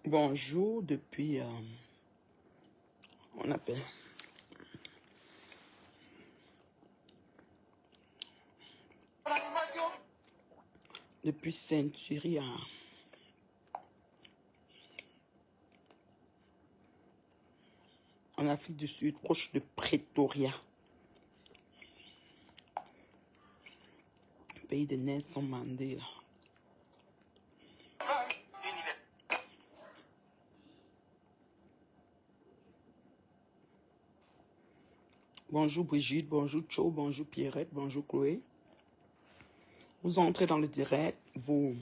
Bonjour depuis, on appelle, depuis Saint-Thierry en Afrique du Sud, proche de Pretoria. Pays de Nelson Mandela. Bonjour Brigitte, bonjour Cho, bonjour Pierrette, bonjour Chloé. Vous entrez dans le direct, vous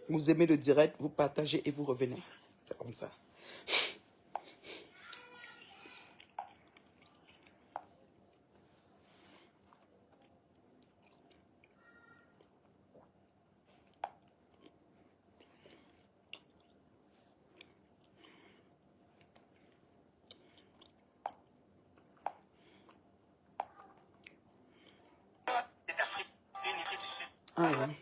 aimez le direct, vous partagez et vous revenez. C'est comme ça. Ah ouais.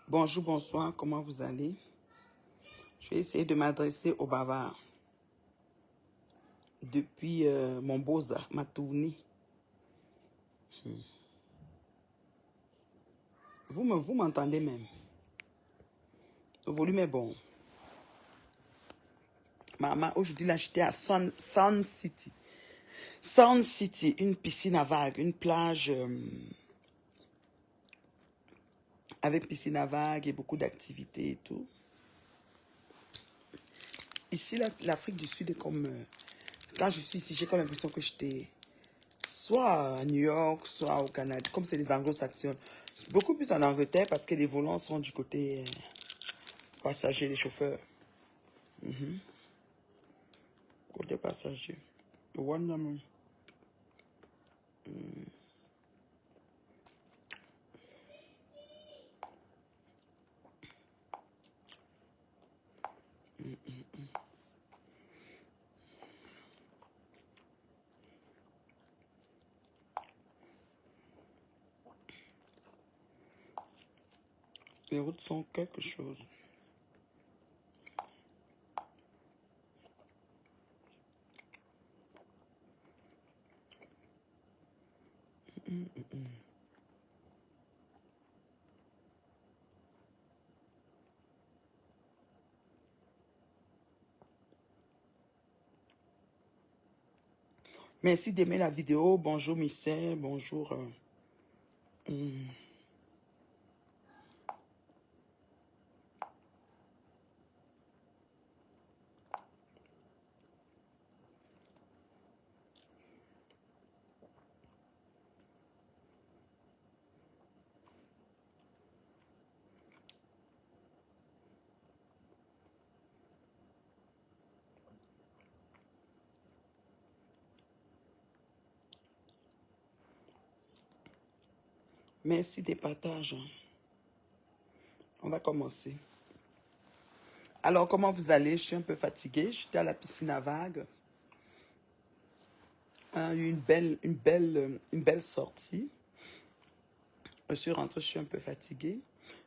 Bonjour, bonsoir, comment vous allez? Je vais essayer de m'adresser aux bavards. Depuis mon Montboza, ma tournée. Vous m'entendez même. Le volume est bon. Maman, aujourd'hui, là, j'étais à Sun City. Sun City, une piscine à vagues, une plage avec piscine à vagues et beaucoup d'activités et tout. Ici, l'Afrique du Sud est comme... quand je suis ici, j'ai comme l'impression que j'étais soit à New York, soit au Canada, comme c'est les anglo-saxons. Beaucoup plus en Angleterre parce que les volants sont du côté passager, les chauffeurs. Côté passager. Wonderman. Les routes sont quelque chose. Merci d'aimer la vidéo. Bonjour Mystère. Bonjour. Merci des partages. On va commencer. Alors, comment vous allez? Je suis un peu fatiguée. J'étais à la piscine à vagues. Une belle sortie. Je suis rentrée, je suis un peu fatiguée.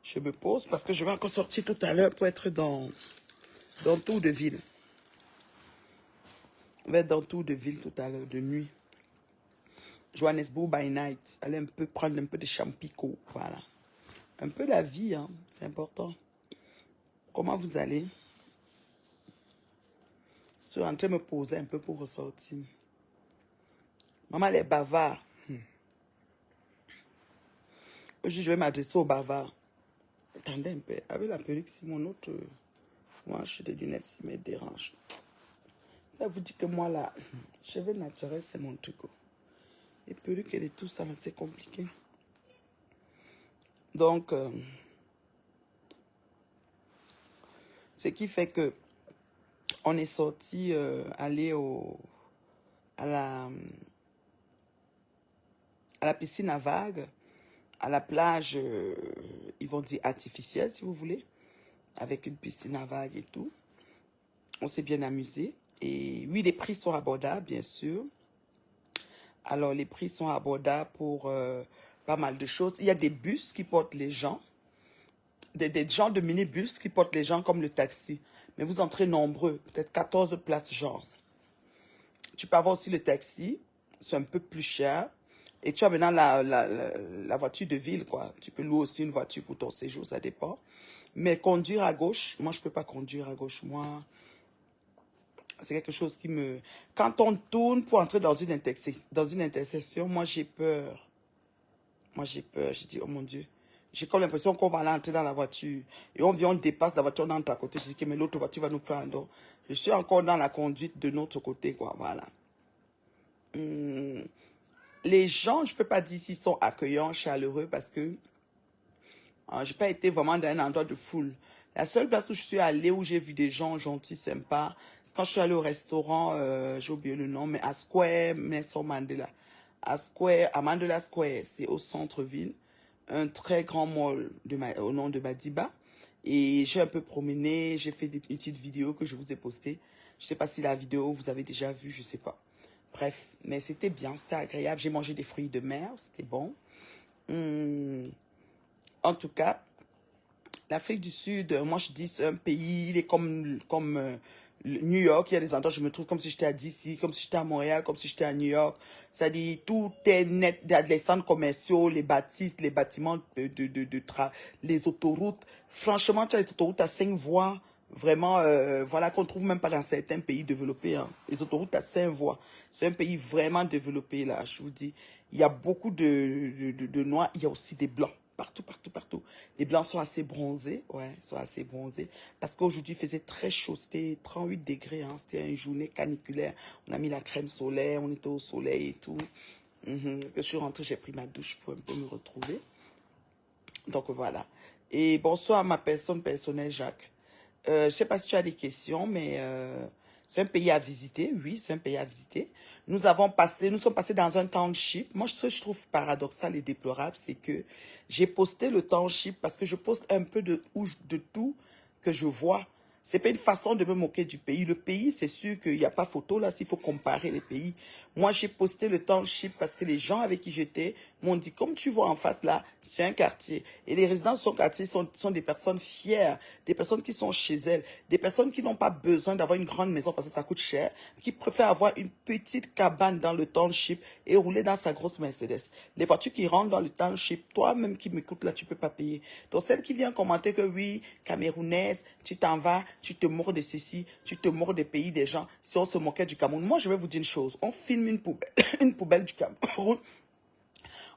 Je me pose parce que je vais encore sortir tout à l'heure pour être dans Tour de Ville. On va être dans Tour de Ville tout à l'heure, de nuit. Johannesburg by night. Aller un peu prendre un peu de champico. Voilà. Un peu la vie, hein, c'est important. Comment vous allez? Je suis en train de me poser un peu pour ressortir. Maman, les bavards. Aujourd'hui, je vais m'adresser aux bavards. Attendez un peu. Avec la perruque, si mon autre... Moi, je suis des lunettes, si me dérange. Ça vous dit que moi, là, cheveux naturels, c'est mon truc. Les perruques et tout ça, c'est compliqué. Donc, ce qui fait que on est sorti aller à la piscine à vagues, à la plage, ils vont dire artificielle, si vous voulez, avec une piscine à vagues et tout. On s'est bien amusé. Et oui, les prix sont abordables, bien sûr. Alors, les prix sont abordables pour pas mal de choses. Il y a des bus qui portent les gens, des genres de minibus qui portent les gens comme le taxi. Mais vous entrez nombreux, peut-être 14 places genre. Tu peux avoir aussi le taxi, c'est un peu plus cher. Et tu as maintenant la voiture de ville, quoi. Tu peux louer aussi une voiture pour ton séjour, ça dépend. Mais conduire à gauche, moi, je ne peux pas conduire à gauche. Moi, c'est quelque chose qui me... Quand on tourne pour entrer dans une intersection, moi, j'ai peur. Moi, j'ai peur. Je dis, oh mon Dieu. J'ai comme l'impression qu'on va aller entrer dans la voiture. Et on vient, on dépasse la voiture, on entre à côté. Je dis que mais l'autre voiture va nous prendre. Donc, je suis encore dans la conduite de notre côté, quoi. Voilà. Les gens, je ne peux pas dire s'ils sont accueillants, chaleureux, parce que je n'ai pas été vraiment dans un endroit de foule. La seule place où je suis allée, où j'ai vu des gens gentils, sympas, c'est quand je suis allée au restaurant, j'ai oublié le nom, mais à Square Nelson Mandela. À Mandela Square, c'est au centre-ville. Un très grand mall au nom de Madiba. Et j'ai un peu promené, j'ai fait une petite vidéo que je vous ai postée. Je ne sais pas si la vidéo vous avez déjà vue, je ne sais pas. Bref, mais c'était bien, c'était agréable. J'ai mangé des fruits de mer, c'était bon. En tout cas, l'Afrique du Sud, moi je dis c'est un pays, il est comme New York, il y a des endroits, je me trouve comme si j'étais à DC, comme si j'étais à Montréal, comme si j'étais à New York. C'est-à-dire, tout est net, il y a les centres commerciaux, les bâtisses, les bâtiments, les autoroutes. Franchement, tu as les autoroutes à 5 voies, vraiment, voilà, qu'on ne trouve même pas dans certains pays développés. Hein. Les autoroutes à 5 voies. C'est un pays vraiment développé, là, je vous dis. Il y a beaucoup de noirs, il y a aussi des blancs. Partout, partout, partout. Les blancs sont assez bronzés, ouais, sont assez bronzés. Parce qu'aujourd'hui, il faisait très chaud, c'était 38 degrés, hein, c'était une journée caniculaire. On a mis la crème solaire, on était au soleil et tout. Je suis rentrée, j'ai pris ma douche pour un peu me retrouver. Donc voilà. Et bonsoir à ma personne personnelle, Jacques. Je ne sais pas si tu as des questions, mais c'est un pays à visiter. Oui, c'est un pays à visiter. Nous sommes passés dans un township. Moi, ce que je trouve paradoxal et déplorable, c'est que j'ai posté le township parce que je poste un peu de tout que je vois. C'est pas une façon de me moquer du pays. Le pays, c'est sûr qu'il n'y a pas photo là, s'il faut comparer les pays. Moi, j'ai posté le township parce que les gens avec qui j'étais m'ont dit, comme tu vois en face là, c'est un quartier. Et les résidents de son quartier sont des personnes fières, des personnes qui sont chez elles, des personnes qui n'ont pas besoin d'avoir une grande maison parce que ça coûte cher, qui préfèrent avoir une petite cabane dans le township et rouler dans sa grosse Mercedes. Les voitures qui rentrent dans le township, toi-même qui m'écoutes là, tu peux pas payer. Donc celle qui vient commenter que oui, Camerounaise, tu t'en vas, tu te mords de ceci, tu te mords des pays des gens. Si on se moquait du Cameroun, moi je vais vous dire une chose, on filme une poubelle, une poubelle du Cameroun.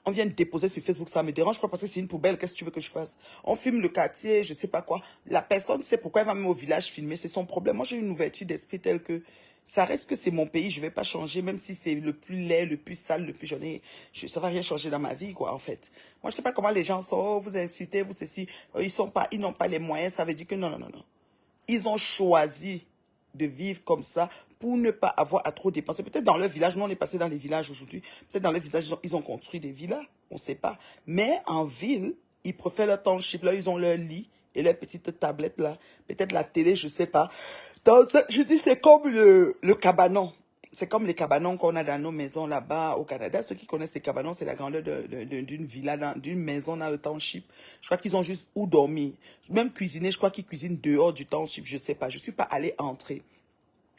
On vient de déposer sur Facebook, ça me dérange pas parce que c'est une poubelle, qu'est-ce que tu veux que je fasse? On filme le quartier, je sais pas quoi. La personne sait pourquoi elle va même au village filmer, c'est son problème. Moi, j'ai une ouverture d'esprit telle que ça reste que c'est mon pays, je vais pas changer, même si c'est le plus laid, le plus sale, le plus ça va rien changer dans ma vie, quoi, en fait. Moi, je sais pas comment les gens sont, oh, vous insultez, vous ceci, ils n'ont pas les moyens, ça veut dire que non, non, non, non. Ils ont choisi de vivre comme ça pour ne pas avoir à trop dépenser. Peut-être dans leur village, nous on est passé dans les villages aujourd'hui, peut-être dans les villages, ils ont construit des villas, on ne sait pas. Mais en ville, ils préfèrent leur township, là, ils ont leur lit et leur petite tablette là, peut-être la télé, je ne sais pas. Donc, je dis, c'est comme le cabanon. C'est comme les cabanons qu'on a dans nos maisons là-bas au Canada. Ceux qui connaissent les cabanons, c'est la grandeur d'une villa, d'une maison dans le township. Je crois qu'ils ont juste où dormir. Même cuisiner, je crois qu'ils cuisinent dehors du township. Je sais pas. Je suis pas allée entrer.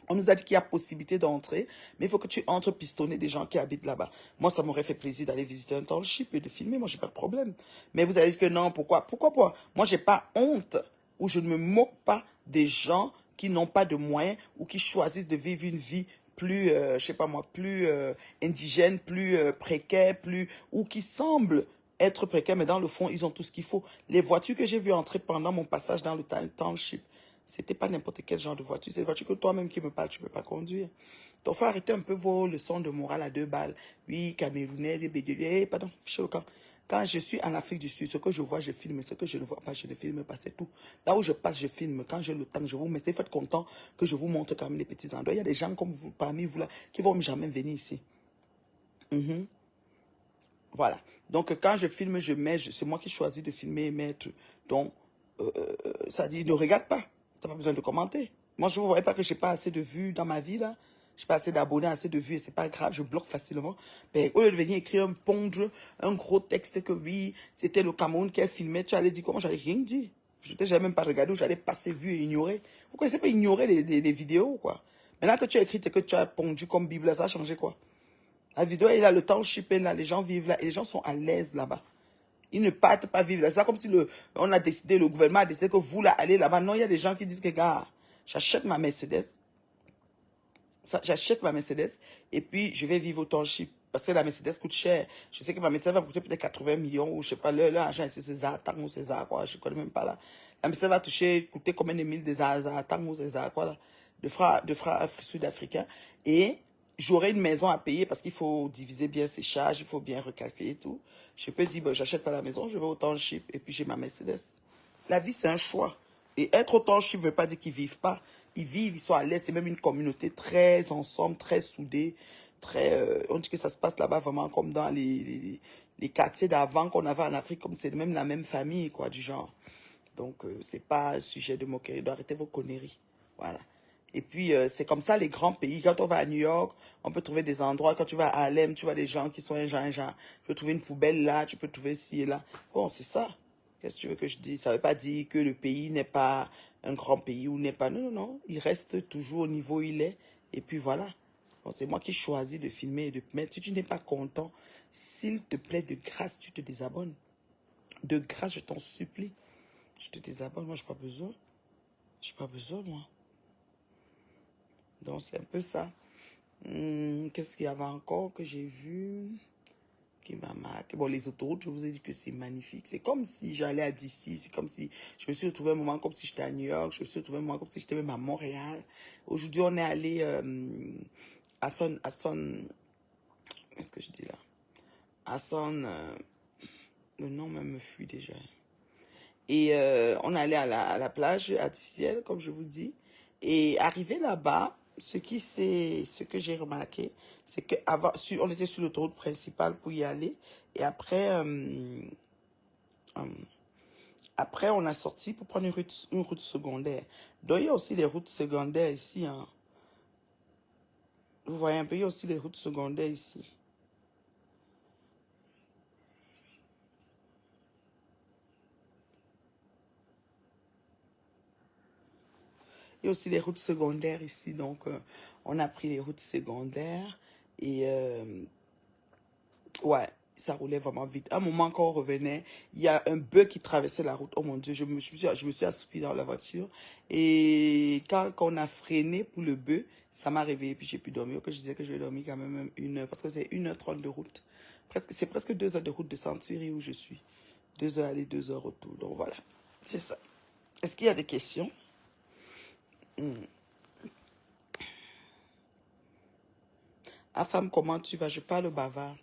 On nous a dit qu'il y a possibilité d'entrer, mais il faut que tu entres pistonner des gens qui habitent là-bas. Moi, ça m'aurait fait plaisir d'aller visiter un township et de filmer. Moi, j'ai pas de problème. Mais vous avez dit que non. Pourquoi? Pourquoi pas? Moi, j'ai pas honte ou je ne me moque pas des gens qui n'ont pas de moyens ou qui choisissent de vivre une vie plus, je sais pas moi, plus indigène, plus précaire, ou qui semblent être précaires, mais dans le fond, ils ont tout ce qu'il faut. Les voitures que j'ai vues entrer pendant mon passage dans le township, c'était pas n'importe quel genre de voiture. C'est une voiture que toi-même qui me parles, tu peux pas conduire. Donc, faut arrêter un peu vos leçons de morale à 2 balles. Oui, Camerounais, pardon, fichez le camp. Quand je suis en Afrique du Sud, ce que je vois, je filme. Ce que je ne vois pas, je ne filme pas, c'est tout. Là où je passe, je filme. Quand j'ai le temps, je vous mets. Faites content que je vous montre quand même les petits endroits. Il y a des gens comme vous, parmi vous là, qui vont jamais venir ici. Mhm. Voilà. Donc, quand je filme, je mets. C'est moi qui choisis de filmer et mettre. Donc, ça dit, ne regarde pas. Tu n'as pas besoin de commenter. Moi, je ne voyais pas que je n'ai pas assez de vues dans ma vie, là. Je n'ai pas assez d'abonnés, assez de vues, et c'est pas grave, je bloque facilement. Mais au lieu de venir écrire pondre un gros texte que oui, c'était le Cameroun qui a filmé, tu allais dire comment? J'allais rien dire. Je n'allais même pas regarder, j'allais passer vu et ignorer. Vous connaissez pas ignorer les vidéos, quoi. Maintenant que tu as écrit et que tu as pondu comme Bible, ça a changé quoi? La vidéo est là, le temps shippé là, les gens vivent là, et les gens sont à l'aise là-bas. Ils ne partent pas vivre là. C'est pas comme si on a décidé, le gouvernement a décidé que vous là, allez là-bas. Non, il y a des gens qui disent que, gars, j'achète ma Mercedes, et puis je vais vivre au township. Parce que la Mercedes coûte cher. Je sais que ma Mercedes va coûter peut-être 80 millions, ou je sais pas, leur argent, c'est César, Tang ou César, quoi. Je connais même pas là. La Mercedes va coûter combien de mille de César, Tang ou César, quoi, là. De francs sud-africains. Et j'aurai une maison à payer parce qu'il faut diviser bien ses charges, il faut bien recalculer et tout. Je peux dire, bon, j'achète pas la maison, je vais au township, et puis j'ai ma Mercedes. La vie, c'est un choix. Et être au township ne veut pas dire qu'ils ne vivent pas. Ils vivent, ils sont à l'aise. C'est même une communauté très ensemble, très soudée. On dit que ça se passe là-bas vraiment comme dans les quartiers d'avant qu'on avait en Afrique, comme c'est même la même famille, quoi, du genre. Donc, c'est pas un sujet de moquerie. Arrêtez vos conneries. Voilà. Et puis, c'est comme ça les grands pays. Quand on va à New York, on peut trouver des endroits. Quand tu vas à Harlem, tu vois des gens qui sont un genre. Tu peux trouver une poubelle là, tu peux trouver ci et là. Bon, c'est ça. Qu'est-ce que tu veux que je dise? Ça ne veut pas dire que le pays n'est pas un grand pays ou n'est pas... Non, non, non. Il reste toujours au niveau où il est. Et puis voilà. Bon, c'est moi qui choisis de filmer et de mettre. Si tu n'es pas content, s'il te plaît, de grâce, tu te désabonnes. De grâce, je t'en supplie. Je te désabonne. Moi, je n'ai pas besoin. Je n'ai pas besoin, moi. Donc, c'est un peu ça. Qu'est-ce qu'il y avait encore que j'ai vu qui m'a marqué? Bon, les autoroutes, je vous ai dit que c'est magnifique. C'est comme si j'allais à DC. C'est comme si je me suis retrouvé un moment comme si j'étais à New York. Je me suis retrouvé un moment comme si j'étais même à Montréal. Aujourd'hui, on est allé à son... Qu'est-ce que je dis là? À son... le nom même me fuit déjà. Et on allait à la plage artificielle, comme je vous dis. Et arrivé là-bas, ce que j'ai remarqué, c'est qu'avant, on était sur l'autoroute principale pour y aller. Et après, on a sorti pour prendre une route secondaire. Donc, il y a aussi les routes secondaires ici. Hein. Vous voyez un peu, il y a aussi les routes secondaires ici. Il y a aussi les routes secondaires ici. Donc, on a pris les routes secondaires. Et, ouais, ça roulait vraiment vite. À un moment, quand on revenait, il y a un bœuf qui traversait la route. Oh mon Dieu, je me suis assoupi dans la voiture. Et quand on a freiné pour le bœuf, ça m'a réveillé. Puis j'ai pu dormir. Que je disais que je vais dormir quand même 1 heure. Parce que c'est 1h30 de route. C'est presque 2 heures de route de Century où je suis. 2 heures aller, 2 heures retour. Donc voilà, c'est ça. Est-ce qu'il y a des questions? Ah femme, comment tu vas? Je parle bavard.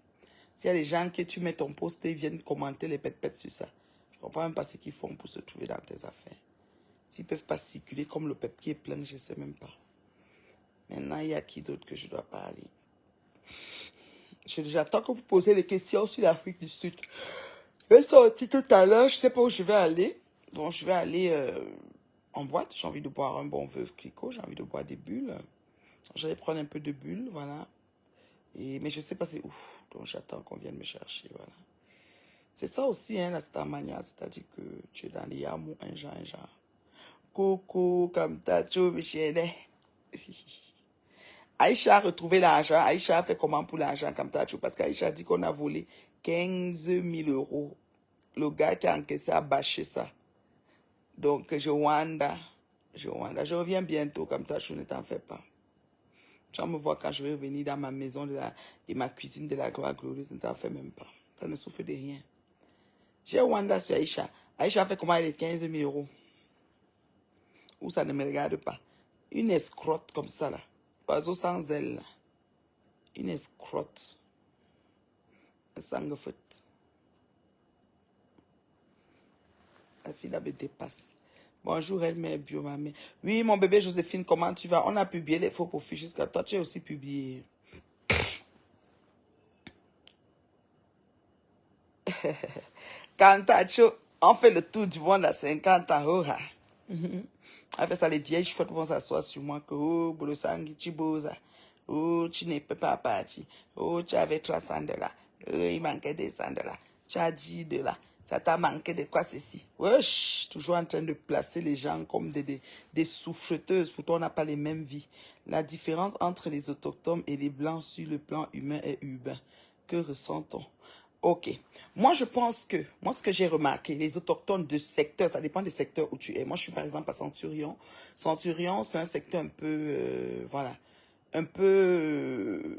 S'il y a des gens que tu mets ton post et ils viennent commenter les pètes sur ça. Je ne comprends même pas ce qu'ils font pour se trouver dans tes affaires. S'ils ne peuvent pas circuler comme le peuple qui est plein, je ne sais même pas. Maintenant, il y a qui d'autre que je dois parler? J'attends que vous posez des questions sur l'Afrique du Sud. Je vais sortir tout à l'heure, je ne sais pas où je vais aller. Donc, je vais aller en boîte. J'ai envie de boire un bon veuve clicquot, j'ai envie de boire des bulles. J'allais prendre un peu de bulle, voilà. Mais je sais pas c'est où. Donc j'attends qu'on vienne me chercher, voilà. C'est ça aussi, hein, la starmania. C'est-à-dire que tu es dans les yamoux, un genre, un genre. Coucou, comme t'as tout, Michel. Aïcha a retrouvé l'argent. Aïcha a fait comment pour l'argent comme t'as tout? Parce qu'Aïcha a dit qu'on a volé 15 000 euros. Le gars qui a encaissé a bâché ça. Donc, je je reviens bientôt comme t'as tout, ne t'en fais pas. Tu vas me voir quand je vais revenir dans ma maison de ma cuisine de la gloire glorieuse, ne t'en fais même pas. Ça ne souffre de rien. J'ai Wanda sur Aïcha. Aïcha a fait comment les 15 000 euros? Ou ça ne me regarde pas. Une escrotte comme ça, là. Oiseau sans aile, là. Une escrotte. Un sanguefette. La fille là me dépasse. Bonjour, elle m'a bio, ma mère. Oui, mon bébé Joséphine, comment tu vas? On a publié les faux profils jusqu'à toi. Tu as aussi publié. Cantacho, on fait le tour du monde à 50 ans. Oh, ah. Avec ça, les vieilles cheveux vont s'asseoir sur moi que, oh, Bolosangi, Chiboza. Oh, tu n'es pas parti. Oh, tu avais 300 $. Oh, il manquait des 100 $. Tu as 10 $. Ça t'a manqué de quoi ceci? Wesh, toujours en train de placer les gens comme des souffreteuses. Pourtant, on n'a pas les mêmes vies. La différence entre les autochtones et les blancs sur le plan humain est urbain. Que ressent-on? Ok. Moi, je pense que, moi, ce que j'ai remarqué, les autochtones de secteur, ça dépend des secteurs où tu es. Moi, je suis par exemple à Centurion. Centurion, c'est un secteur un peu, voilà, un peu,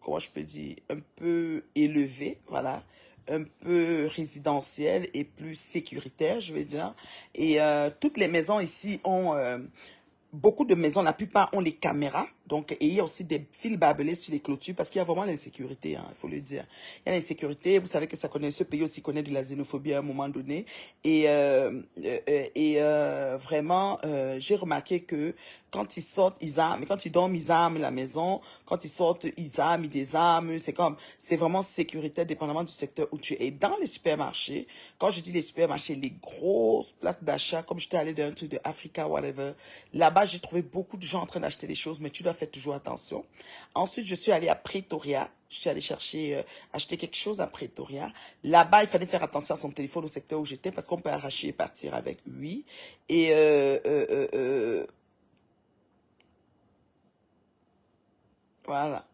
comment je peux dire, un peu élevé, voilà, un peu résidentiel et plus sécuritaire, je vais dire. Et toutes les maisons ici ont beaucoup de maisons, la plupart ont les caméras. Donc, et il y a aussi des fils barbelés sur les clôtures parce qu'il y a vraiment l'insécurité, hein, il faut le dire. Il y a l'insécurité, vous savez que ça connaît, ce pays aussi connaît de la xénophobie à un moment donné. Vraiment, j'ai remarqué que quand ils sortent, ils arment. Quand ils dorment, ils arment la maison. Quand ils sortent, ils arment, ils désarment. C'est vraiment sécuritaire dépendamment du secteur où tu es. Et dans les supermarchés, quand je dis les supermarchés, les grosses places d'achat, comme j'étais allée dans un truc de Africa, whatever, là-bas, j'ai trouvé beaucoup de gens en train d'acheter des choses, mais tu dois faire toujours attention. Ensuite, je suis allée à Pretoria. Je suis allée chercher, acheter quelque chose à Pretoria. Là-bas, il fallait faire attention à son téléphone au secteur où j'étais parce qu'on peut arracher et partir avec, oui. Et voilà.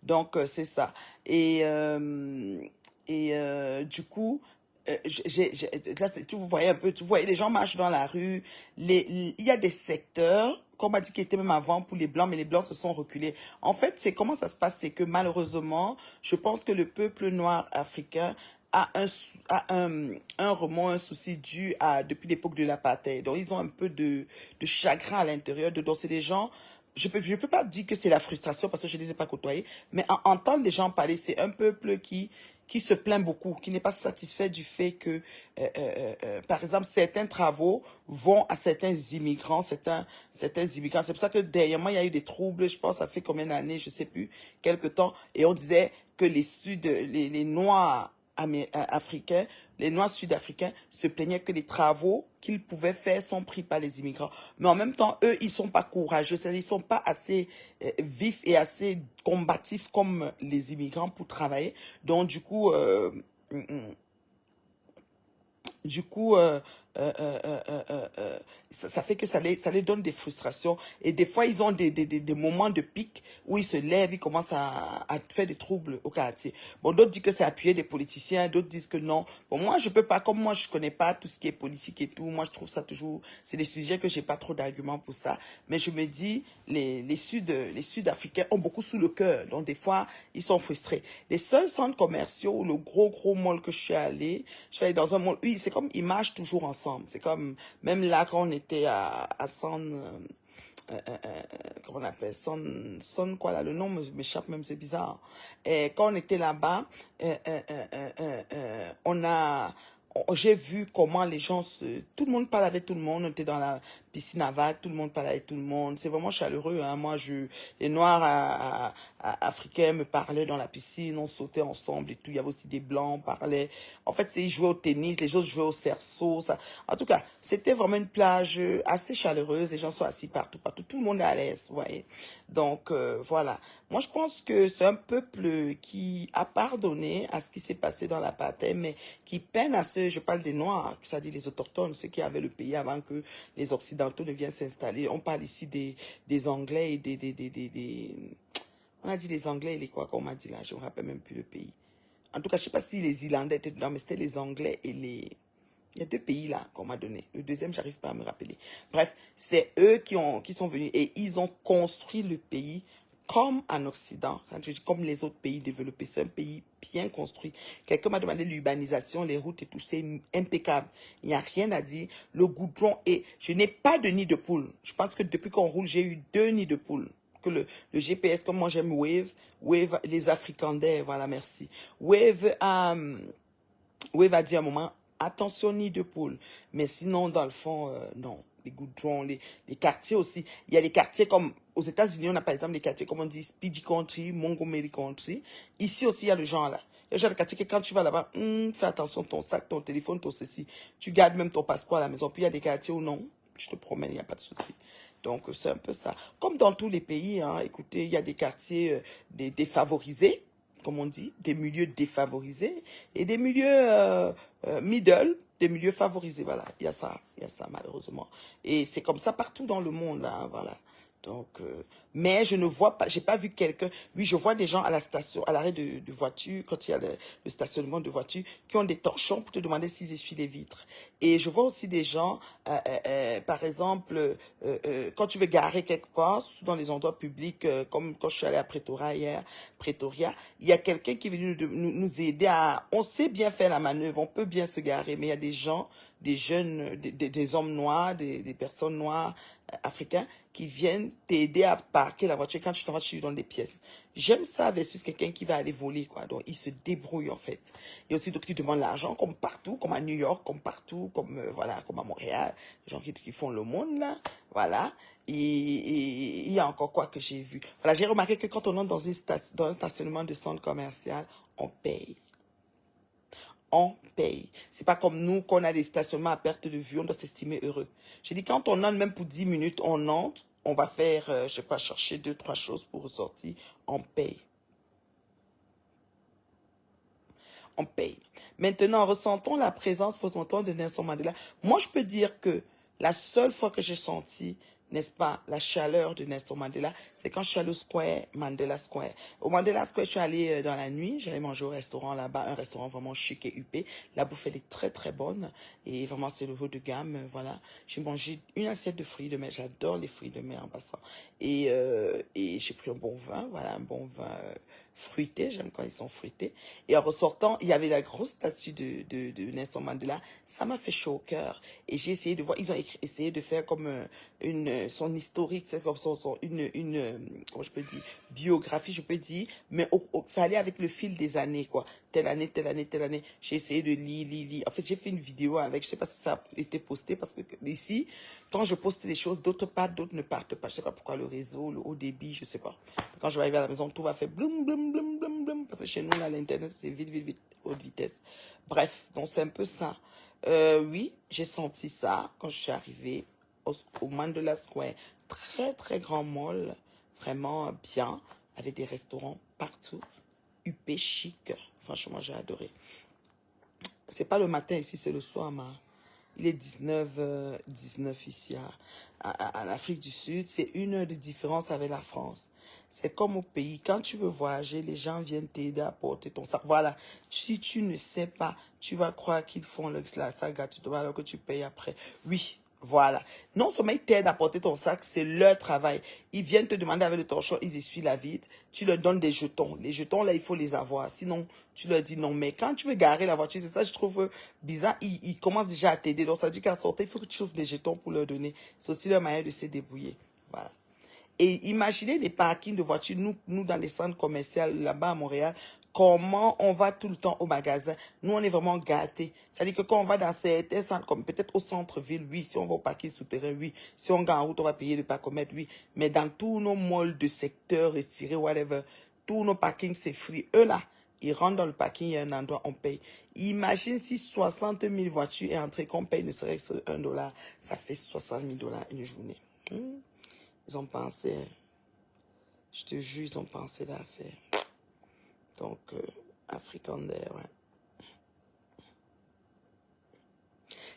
Donc, c'est ça. Du coup, là, vous voyez un peu, vous voyez, les gens marchent dans la rue. Il y a des secteurs, comme on m'a dit, qui étaient même avant pour les Blancs, mais les Blancs se sont reculés. En fait, c'est comment ça se passe, c'est que malheureusement, je pense que le peuple noir africain a un remords, un souci dû depuis l'époque de l'apartheid. Donc, ils ont un peu de chagrin à l'intérieur. Donc, c'est des gens je peux pas dire que c'est la frustration parce que je ne les ai pas côtoyés, mais entendre les gens parler, c'est un peuple qui se plaint beaucoup, qui n'est pas satisfait du fait que, par exemple, certains travaux vont à certains immigrants, certains immigrants. C'est pour ça que dernièrement, il y a eu des troubles, je pense, ça fait combien d'années, je sais plus, quelque temps, et on disait que les Noirs africains, les Noirs sud-africains se plaignaient que les travaux qu'ils pouvaient faire sont pris par les immigrants. Mais en même temps, eux, ils sont pas courageux, c'est-à-dire ils sont pas assez vifs et assez combatifs comme les immigrants pour travailler. Donc, mm, mm, du coup, ça fait que ça les donne des frustrations. Et des fois, ils ont des moments de pic où ils se lèvent, ils commencent à faire des troubles au quartier. Bon, d'autres disent que c'est appuyer des politiciens, d'autres disent que non. Bon, moi, je peux pas, comme moi, je connais pas tout ce qui est politique et tout. Moi, je trouve ça toujours, c'est des sujets que j'ai pas trop d'arguments pour ça. Mais je me dis, les Sud-Africains ont beaucoup sous le cœur. Donc, des fois, ils sont frustrés. Les seuls centres commerciaux, le gros mall que je suis allée dans un mall, oui, c'est comme, ils marchent toujours ensemble. C'est comme, même là, quand on était à comment on appelle, quoi là, le nom m'échappe même, c'est bizarre. Et quand on était là-bas, on a, j'ai vu comment les gens tout le monde parle avec tout le monde. On était dans la piscine à vagues, tout le monde parle avec tout le monde. C'est vraiment chaleureux, hein. Moi, les Noirs africains me parlaient dans la piscine, on sautait ensemble et tout. Il y avait aussi des Blancs, on parlait. En fait, ils jouaient au tennis, les autres jouaient au cerceau. Ça. En tout cas, c'était vraiment une plage assez chaleureuse. Les gens sont assis partout, partout. Tout le monde est à l'aise, vous voyez. Donc, voilà. Moi, je pense que c'est un peuple qui a pardonné à ce qui s'est passé dans l'apartheid, mais qui peine à ceux, je parle des Noirs, c'est-à-dire les autochtones, ceux qui avaient le pays avant que les Occidentaux ne viennent s'installer. On parle ici des Anglais et on a dit les Anglais et les quoi qu'on m'a dit là, je ne me rappelle même plus le pays. En tout cas, je ne sais pas si les Irlandais étaient dedans, mais c'était les Anglais et les... Il y a deux pays là qu'on m'a donné. Le deuxième, j'arrive pas à me rappeler. Bref, c'est eux qui sont venus et ils ont construit le pays comme en Occident, comme les autres pays développés. C'est un pays bien construit. Quelqu'un m'a demandé l'urbanisation, les routes et tout, c'est impeccable. Il n'y a rien à dire. Le goudron est... Je n'ai pas de nid de poule. Je pense que depuis qu'on roule, j'ai eu 2 nids de poule. Que le GPS, comme moi j'aime Wave, les Africandais, voilà, merci. Wave a dit à un moment, attention nid de poule. Mais sinon, dans le fond, non. Les goudrons, les quartiers aussi. Il y a des quartiers comme, aux États-Unis, on a par exemple des quartiers comme on dit Speedy Country, Montgomery Country. Ici aussi, il y a le genre là. Il y a le genre de quartier que quand tu vas là-bas, fais attention, ton sac, ton téléphone, ton ceci. Tu gardes même ton passeport à la maison. Puis il y a des quartiers où non, je te promets, il n'y a pas de souci. Donc, c'est un peu ça. Comme dans tous les pays, hein, écoutez, il y a des quartiers défavorisés, comme on dit, des milieux défavorisés et des milieux middle, des milieux favorisés. Voilà, il y a ça malheureusement. Et c'est comme ça partout dans le monde, là, voilà. Donc, mais je ne vois pas, j'ai pas vu quelqu'un. Oui, je vois des gens à la station, à l'arrêt de voiture, quand il y a le stationnement de voiture, qui ont des torchons pour te demander s'ils essuient les vitres. Et je vois aussi des gens, par exemple, quand tu veux garer quelque part, surtout dans les endroits publics, comme quand je suis allée à Pretoria hier, il y a quelqu'un qui est venu nous aider à... On sait bien faire la manœuvre, on peut bien se garer, mais il y a des gens, des jeunes, des hommes noirs, des personnes noires africains qui viennent t'aider à parquer la voiture quand tu t'en vas, tu lui donnes des pièces. J'aime ça versus quelqu'un qui va aller voler, quoi. Donc, ils se débrouillent, en fait. Il y a aussi d'autres qui demandent l'argent, comme partout, comme à New York, comme partout, comme, voilà, comme à Montréal. Les gens qui font le monde, là. Voilà. Et il y a encore quoi que j'ai vu. Voilà, j'ai remarqué que quand on entre dans un stationnement de centre commercial, on paye. On paye. C'est pas comme nous, qu'on a des stationnements à perte de vue, on doit s'estimer heureux. J'ai dit, quand on entre même pour 10 minutes, on entre, on va faire, je sais pas, chercher 2, 3 choses pour ressortir, on paye. On paye. Maintenant, ressentons la présence post-mortem de Nelson Mandela. Moi, je peux dire que la seule fois que j'ai senti, n'est-ce pas, la chaleur de Nelson Mandela, c'est quand je suis allée au Square, Mandela Square. Au Mandela Square, je suis allée dans la nuit, j'allais manger au restaurant là-bas, un restaurant vraiment chic et huppé. La bouffe, elle est très, très bonne. Et vraiment, c'est le haut de gamme, voilà. J'ai mangé une assiette de fruits de mer. J'adore les fruits de mer en passant. Et j'ai pris un bon vin, voilà, un bon vin fruité. J'aime quand ils sont fruités. Et en ressortant, il y avait la grosse statue de Nelson Mandela. Ça m'a fait chaud au cœur. Et j'ai essayé de voir, ils ont essayé de faire comme son historique, c'est comme comment je peux dire, biographie, je peux dire, mais ça allait avec le fil des années, quoi. Telle année, telle année, telle année. J'ai essayé de lire. En fait, j'ai fait une vidéo avec, je sais pas si ça a été posté, parce que ici, quand je poste des choses, d'autres partent, d'autres ne partent pas. Je sais pas pourquoi le réseau, le haut débit, je sais pas. Quand je vais arriver à la maison, tout va faire bloum, bloum, bloum, bloum, bloum, parce que chez nous, là, l'internet, c'est vite, vite, vite, haute vitesse. Bref, donc c'est un peu ça. Oui, j'ai senti ça quand je suis arrivée au Mandela Square. Très, très grand mall, vraiment bien, avec des restaurants partout, huppé, chic. Franchement, j'ai adoré. C'est pas le matin ici, c'est le soir, il est 19h19 ici en Afrique du Sud. C'est 1 heure de différence avec la France. C'est comme au pays. Quand tu veux voyager, les gens viennent t'aider à porter ton sac. Voilà. Si tu ne sais pas, tu vas croire qu'ils font la sac gratuitement alors que tu payes après. Oui. Voilà. Non seulement ils t'aident à porter ton sac, c'est leur travail. Ils viennent te demander avec le torchon, ils essuient la vitre. Tu leur donnes des jetons. Les jetons, là, il faut les avoir. Sinon, tu leur dis non. Mais quand tu veux garer la voiture, c'est ça, je trouve bizarre. Ils commencent déjà à t'aider. Donc, ça veut dire qu'à sortir, il faut que tu ouvres des jetons pour leur donner. C'est aussi leur manière de se débrouiller. Voilà. Et imaginez les parkings de voitures, nous dans les centres commerciaux, là-bas à Montréal, Comment on va tout le temps au magasin? Nous, on est vraiment gâtés. C'est-à-dire que quand on va dans certains centres, comme peut-être au centre-ville, oui. Si on va au parking souterrain, oui. Si on gagne en route, on va payer le parcomètre, oui. Mais dans tous nos malls de secteur retirés, whatever, tous nos parkings, c'est free. Eux, là, ils rentrent dans le parking, il y a un endroit, on paye. Imagine si 60 000 voitures est entrée, qu'on paye ne serait-ce que $1. Ça fait 60 000 $ une journée. Ils ont pensé, je te jure, ils ont pensé l'affaire. Donc, African Air, ouais.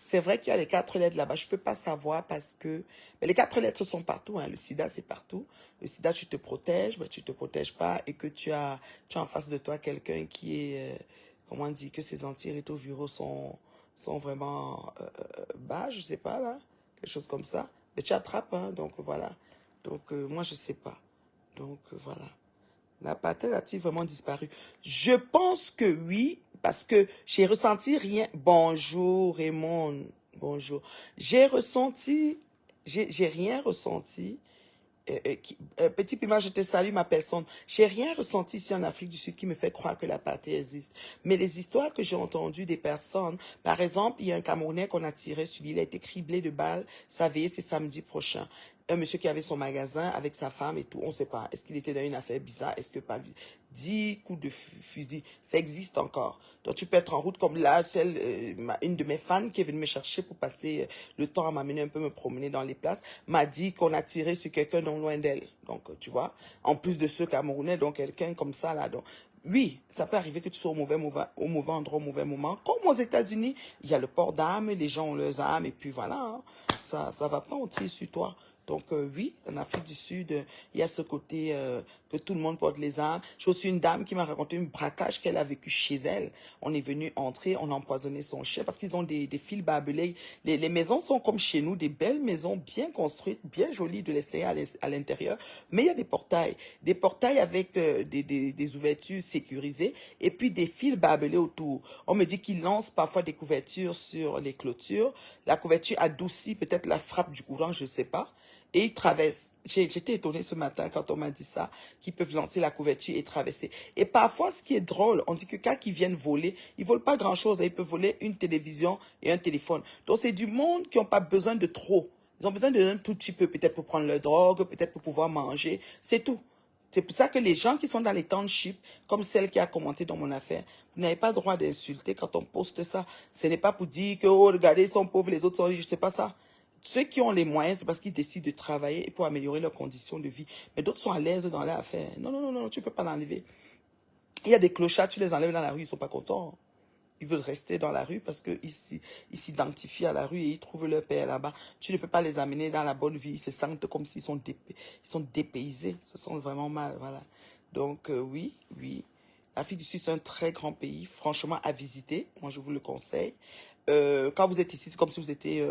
C'est vrai qu'il y a les 4 lettres là-bas. Je ne peux pas savoir parce que... Mais les 4 lettres sont partout. Hein. Le sida, c'est partout. Le sida, tu te protèges, mais tu ne te protèges pas et que tu as en face de toi quelqu'un qui est... comment on dit? Que ses antirétroviraux sont vraiment bas, je ne sais pas, là. Quelque chose comme ça. Mais tu attrapes, hein. Donc, voilà. Donc, moi, je ne sais pas. Donc, voilà. La patelle a-t-il vraiment disparu? Je pense que oui, parce que j'ai ressenti rien. Bonjour Raymond, bonjour. J'ai ressenti, j'ai rien ressenti. Petit Pima, je te salue ma personne. J'ai rien ressenti ici en Afrique du Sud qui me fait croire que la patrie existe. Mais les histoires que j'ai entendues des personnes, par exemple, il y a un Camerounais qu'on a tiré sur l'île, il a été criblé de balles. Ça veillait, c'est samedi prochain. Un monsieur qui avait son magasin avec sa femme et tout, on ne sait pas. Est-ce qu'il était dans une affaire bizarre? Est-ce que pas? 10 coups de fusil, ça existe encore. Donc tu peux être en route comme là, une de mes fans qui est venue me chercher pour passer le temps à m'amener un peu me promener dans les places, m'a dit qu'on a tiré sur quelqu'un non loin d'elle. Donc tu vois, en plus de ce Camerounais, donc quelqu'un comme ça là. Donc oui, ça peut arriver que tu sois au mauvais endroit, au mauvais moment. Comme aux États-Unis, il y a le port d'armes, les gens ont leurs armes et puis voilà, hein. Ça va pas, on tire sur toi. Donc oui, en Afrique du Sud, il y a ce côté que tout le monde porte les armes. J'ai aussi une dame qui m'a raconté un braquage qu'elle a vécu chez elle. On est venu entrer, on a empoisonné son chien parce qu'ils ont des fils barbelés. Les maisons sont comme chez nous, des belles maisons bien construites, bien jolies de l'extérieur à l'intérieur. Mais il y a des portails avec des ouvertures sécurisées et puis des fils barbelés autour. On me dit qu'ils lancent parfois des couvertures sur les clôtures. La couverture adoucit peut-être la frappe du courant, je ne sais pas. Et ils traversent. J'étais étonnée ce matin quand on m'a dit ça, qu'ils peuvent lancer la couverture et traverser. Et parfois, ce qui est drôle, on dit que quand ils viennent voler, ils ne volent pas grand-chose. Ils peuvent voler une télévision et un téléphone. Donc, c'est du monde qui n'ont pas besoin de trop. Ils ont besoin d'un tout petit peu, peut-être pour prendre leur drogue, peut-être pour pouvoir manger. C'est tout. C'est pour ça que les gens qui sont dans les townships, comme celle qui a commenté dans mon affaire, vous n'avez pas le droit d'insulter quand on poste ça. Ce n'est pas pour dire que, oh, regardez, ils sont pauvres, les autres sont riches, je ne sais pas ça. Ceux qui ont les moyens, c'est parce qu'ils décident de travailler pour améliorer leurs conditions de vie. Mais d'autres sont à l'aise dans leur affaire. Non, non, non, non, tu ne peux pas l'enlever. Il y a des clochards, tu les enlèves dans la rue, ils ne sont pas contents. Ils veulent rester dans la rue parce qu'ils s'identifient à la rue et ils trouvent leur père là-bas. Tu ne peux pas les amener dans la bonne vie. Ils se sentent comme s'ils sont, dépaysés. Ils se sentent vraiment mal, voilà. Donc, oui, oui. L'Afrique du Sud, c'est un très grand pays, franchement, à visiter. Moi, je vous le conseille. Quand vous êtes ici, c'est comme si vous étiez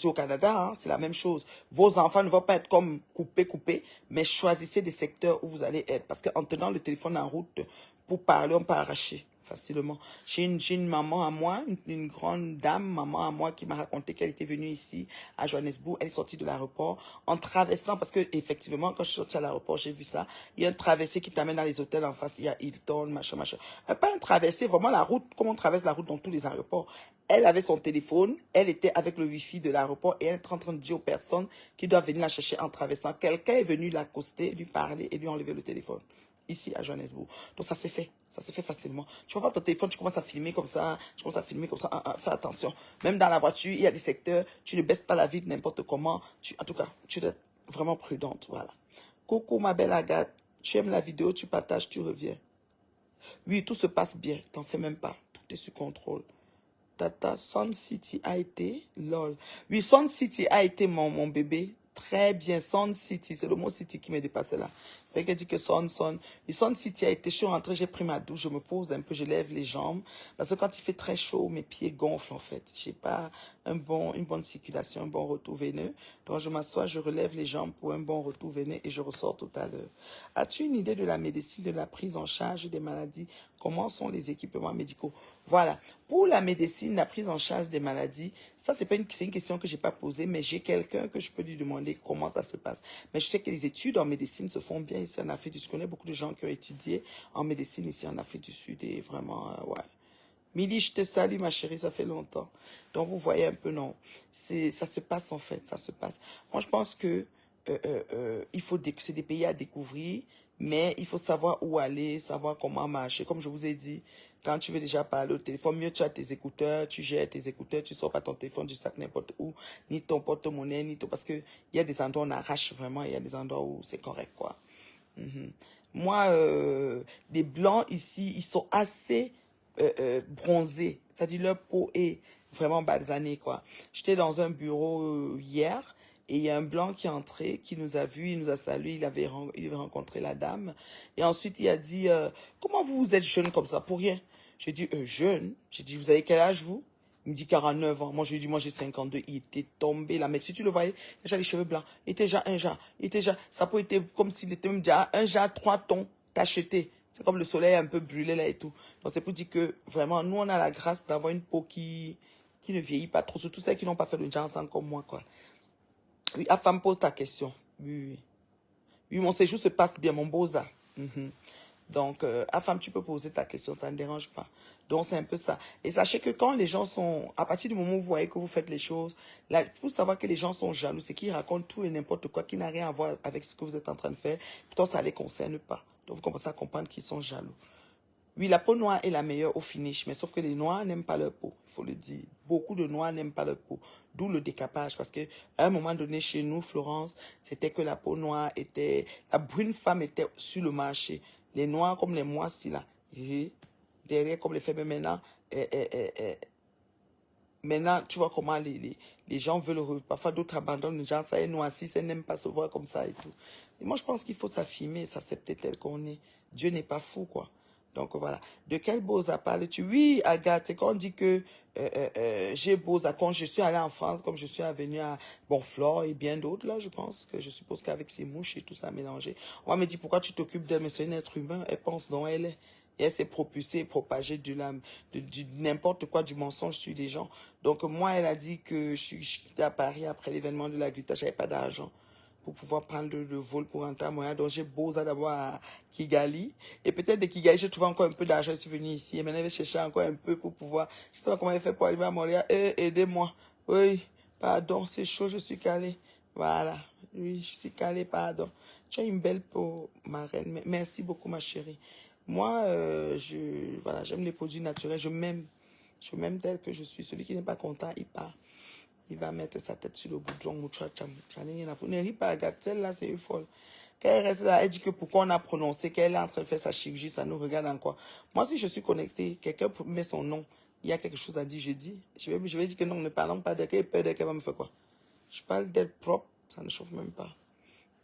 au Canada, hein, c'est la même chose. Vos enfants ne vont pas être comme coupés, mais choisissez des secteurs où vous allez être. Parce qu'en tenant le téléphone en route, pour parler, on peut arracher facilement. J'ai une maman à moi, une grande dame, maman à moi, qui m'a raconté qu'elle était venue ici à Johannesburg. Elle est sortie de l'aéroport en traversant, parce que effectivement, quand je suis sortie à l'aéroport, j'ai vu ça. Il y a un traversé qui t'amène dans les hôtels en face. Il y a Hilton, machin, machin. Pas un traversé, vraiment la route, comme on traverse la route dans tous les aéroports. Elle avait son téléphone, elle était avec le wifi de l'aéroport et elle est en train de dire aux personnes qui doivent venir la chercher en traversant. Quelqu'un est venu l'accoster, lui parler et lui enlever le téléphone. Ici à Johannesburg. Donc ça s'est fait facilement. Tu prends pas ton téléphone, tu commences à filmer comme ça, fais attention. Même dans la voiture, il y a des secteurs, tu ne baisses pas la vitre n'importe comment. En tout cas, tu dois être vraiment prudente, voilà. Coucou ma belle Agathe, tu aimes la vidéo, tu partages, tu reviens. Oui, tout se passe bien, t'en fais même pas, tout est sous contrôle. Tata, Sun City a été, lol. Oui, Sun City a été mon bébé. Très bien, Sun City, c'est le mot City qui m'est dépassé là. Il fallait qu'elle dise que Sun. Et Sun City a été, je suis rentrée, j'ai pris ma douche, je me pose un peu, je lève les jambes. Parce que quand il fait très chaud, mes pieds gonflent en fait. J'ai pas une bonne circulation, un bon retour veineux. Donc je m'assois, je relève les jambes pour un bon retour veineux et je ressors tout à l'heure. As-tu une idée de la médecine, de la prise en charge des maladies? Comment sont les équipements médicaux? Voilà. Pour la médecine, la prise en charge des maladies, ça, c'est une question que je n'ai pas posée, mais j'ai quelqu'un que je peux lui demander comment ça se passe. Mais je sais que les études en médecine se font bien travaille ici en Afrique du Sud. Je connais beaucoup de gens qui ont étudié en médecine ici en Afrique du Sud. Et vraiment, ouais. Mili, je te salue, ma chérie, ça fait longtemps. Donc, vous voyez un peu, non. Ça se passe, en fait, ça se passe. Moi, je pense que c'est des pays à découvrir, mais il faut savoir où aller, savoir comment marcher. Comme je vous ai dit, quand tu veux déjà parler au téléphone, mieux tu as tes écouteurs, tu gères tes écouteurs, tu sors pas ton téléphone du sac n'importe où, ni ton porte-monnaie, ni tout, parce que il y a des endroits où on arrache vraiment, il y a des endroits où c'est correct, quoi. Mhm. Moi, les blancs ici, ils sont assez bronzés. C'est-à-dire leur peau est vraiment basanée, quoi. J'étais dans un bureau hier et il y a un blanc qui est entré, qui nous a vus, il nous a salué, il avait rencontré la dame. Et ensuite, il a dit, comment vous êtes jeune comme ça, pour rien? J'ai dit, jeune? J'ai dit, vous avez quel âge, vous? Il me dit 49 ans. Moi, je lui ai dit, moi, j'ai 52. Il était tombé là. Mais si tu le voyais, il a déjà les cheveux blancs. Il était déjà un jar. Il était déjà, sa peau était comme s'il était même déjà un jar 3 tons tacheté. C'est comme le soleil un peu brûlé là et tout. Donc, c'est pour dire que vraiment, nous, on a la grâce d'avoir une peau qui ne vieillit pas trop. Surtout celles qui n'ont pas fait le Johnson comme moi, quoi. Oui, Afam, pose ta question. Oui, oui. Oui, mon séjour se passe bien, mon beau-za. Donc, Afam, tu peux poser ta question, ça ne dérange pas. Donc, c'est un peu ça. Et sachez que quand les gens sont, à partir du moment où vous voyez que vous faites les choses, là, pour savoir que les gens sont jaloux, c'est qu'ils racontent tout et n'importe quoi qui n'a rien à voir avec ce que vous êtes en train de faire. Pourtant, ça ne les concerne pas. Donc, vous commencez à comprendre qu'ils sont jaloux. Oui, la peau noire est la meilleure au finish, mais sauf que les noirs n'aiment pas leur peau, il faut le dire. Beaucoup de noirs n'aiment pas leur peau, d'où le décapage, parce qu'à un moment donné, chez nous, Florence, c'était que la peau noire était, la brune femme était sur le marché. Les noirs comme les moissis là, et derrière comme les femmes maintenant, maintenant, tu vois comment les gens veulent, parfois d'autres abandonnent, les gens, ça est noirci, ça n'aime pas se voir comme ça et tout. Et moi, je pense qu'il faut s'affirmer, s'accepter tel qu'on est. Dieu n'est pas fou, quoi. Donc voilà. De quel Beaux-Arts parles-tu? Oui, Agathe, c'est quand on dit que j'ai Beaux-Arts. Quand je suis allée en France, comme je suis venue à Bonflore et bien d'autres, là, je pense que je suppose qu'avec ces mouches et tout ça mélangé, on va me dire pourquoi tu t'occupes d'elle, mais c'est un être humain, elle pense dont elle est. Et elle s'est propulsée et propagée du n'importe quoi, du mensonge sur les gens. Donc moi, elle a dit que je suis à Paris après l'événement de la Gutta, j'avais pas d'argent pour pouvoir prendre le vol pour rentrer à Montréal. Donc, j'ai Beaux-Arts d'abord à Kigali. Et peut-être de Kigali, j'ai trouvé encore un peu d'argent, je suis venu ici. Et maintenant, je vais chercher encore un peu pour pouvoir... Je sais pas comment elle fait pour arriver à Montréal. Aidez-moi. Oui, pardon, c'est chaud, je suis calée. Voilà. Oui, je suis calée, pardon. Tu as une belle peau, ma reine. Merci beaucoup, ma chérie. Moi, voilà, j'aime les produits naturels. Je m'aime. Je m'aime tel que je suis. Celui qui n'est pas content, il part. Il va mettre sa tête sur le goudron. J'en ai rien à foutre. Ne ris pas, Agathe. Celle-là, c'est une folle. Quand elle reste là, elle dit que pourquoi on a prononcé qu'elle est en train de faire sa chirurgie, ça nous regarde en quoi. Moi, si je suis connectée, quelqu'un met son nom, il y a quelque chose à dire, je dis. Je vais dire que non, ne parlons pas d'elle, qu'elle peur d'elle, qu'elle va me faire quoi. Je parle d'elle propre, ça ne chauffe même pas.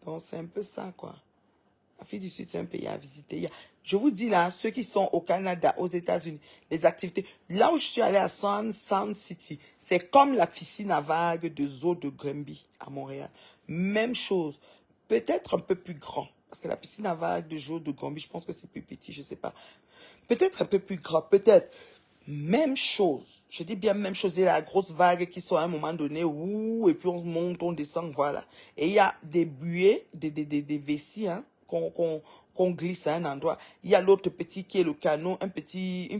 Donc, c'est un peu ça, quoi. L'Afrique du Sud, c'est un pays à visiter. Je vous dis là, ceux qui sont au Canada, aux États-Unis, les activités. Là où je suis allée à Sound City, c'est comme la piscine à vagues de Zoo de Granby à Montréal. Même chose. Peut-être un peu plus grand. Parce que la piscine à vagues de Zoo de Granby, je pense que c'est plus petit, je ne sais pas. Peut-être un peu plus grand, peut-être. Même chose. Je dis bien même chose. Il y a la grosse vague qui sont à un moment donné, ouh, et puis on monte, on descend, voilà. Et il y a des buées, des vessies, hein, qu'on glisse à un endroit. Il y a l'autre petit qui est le canot, une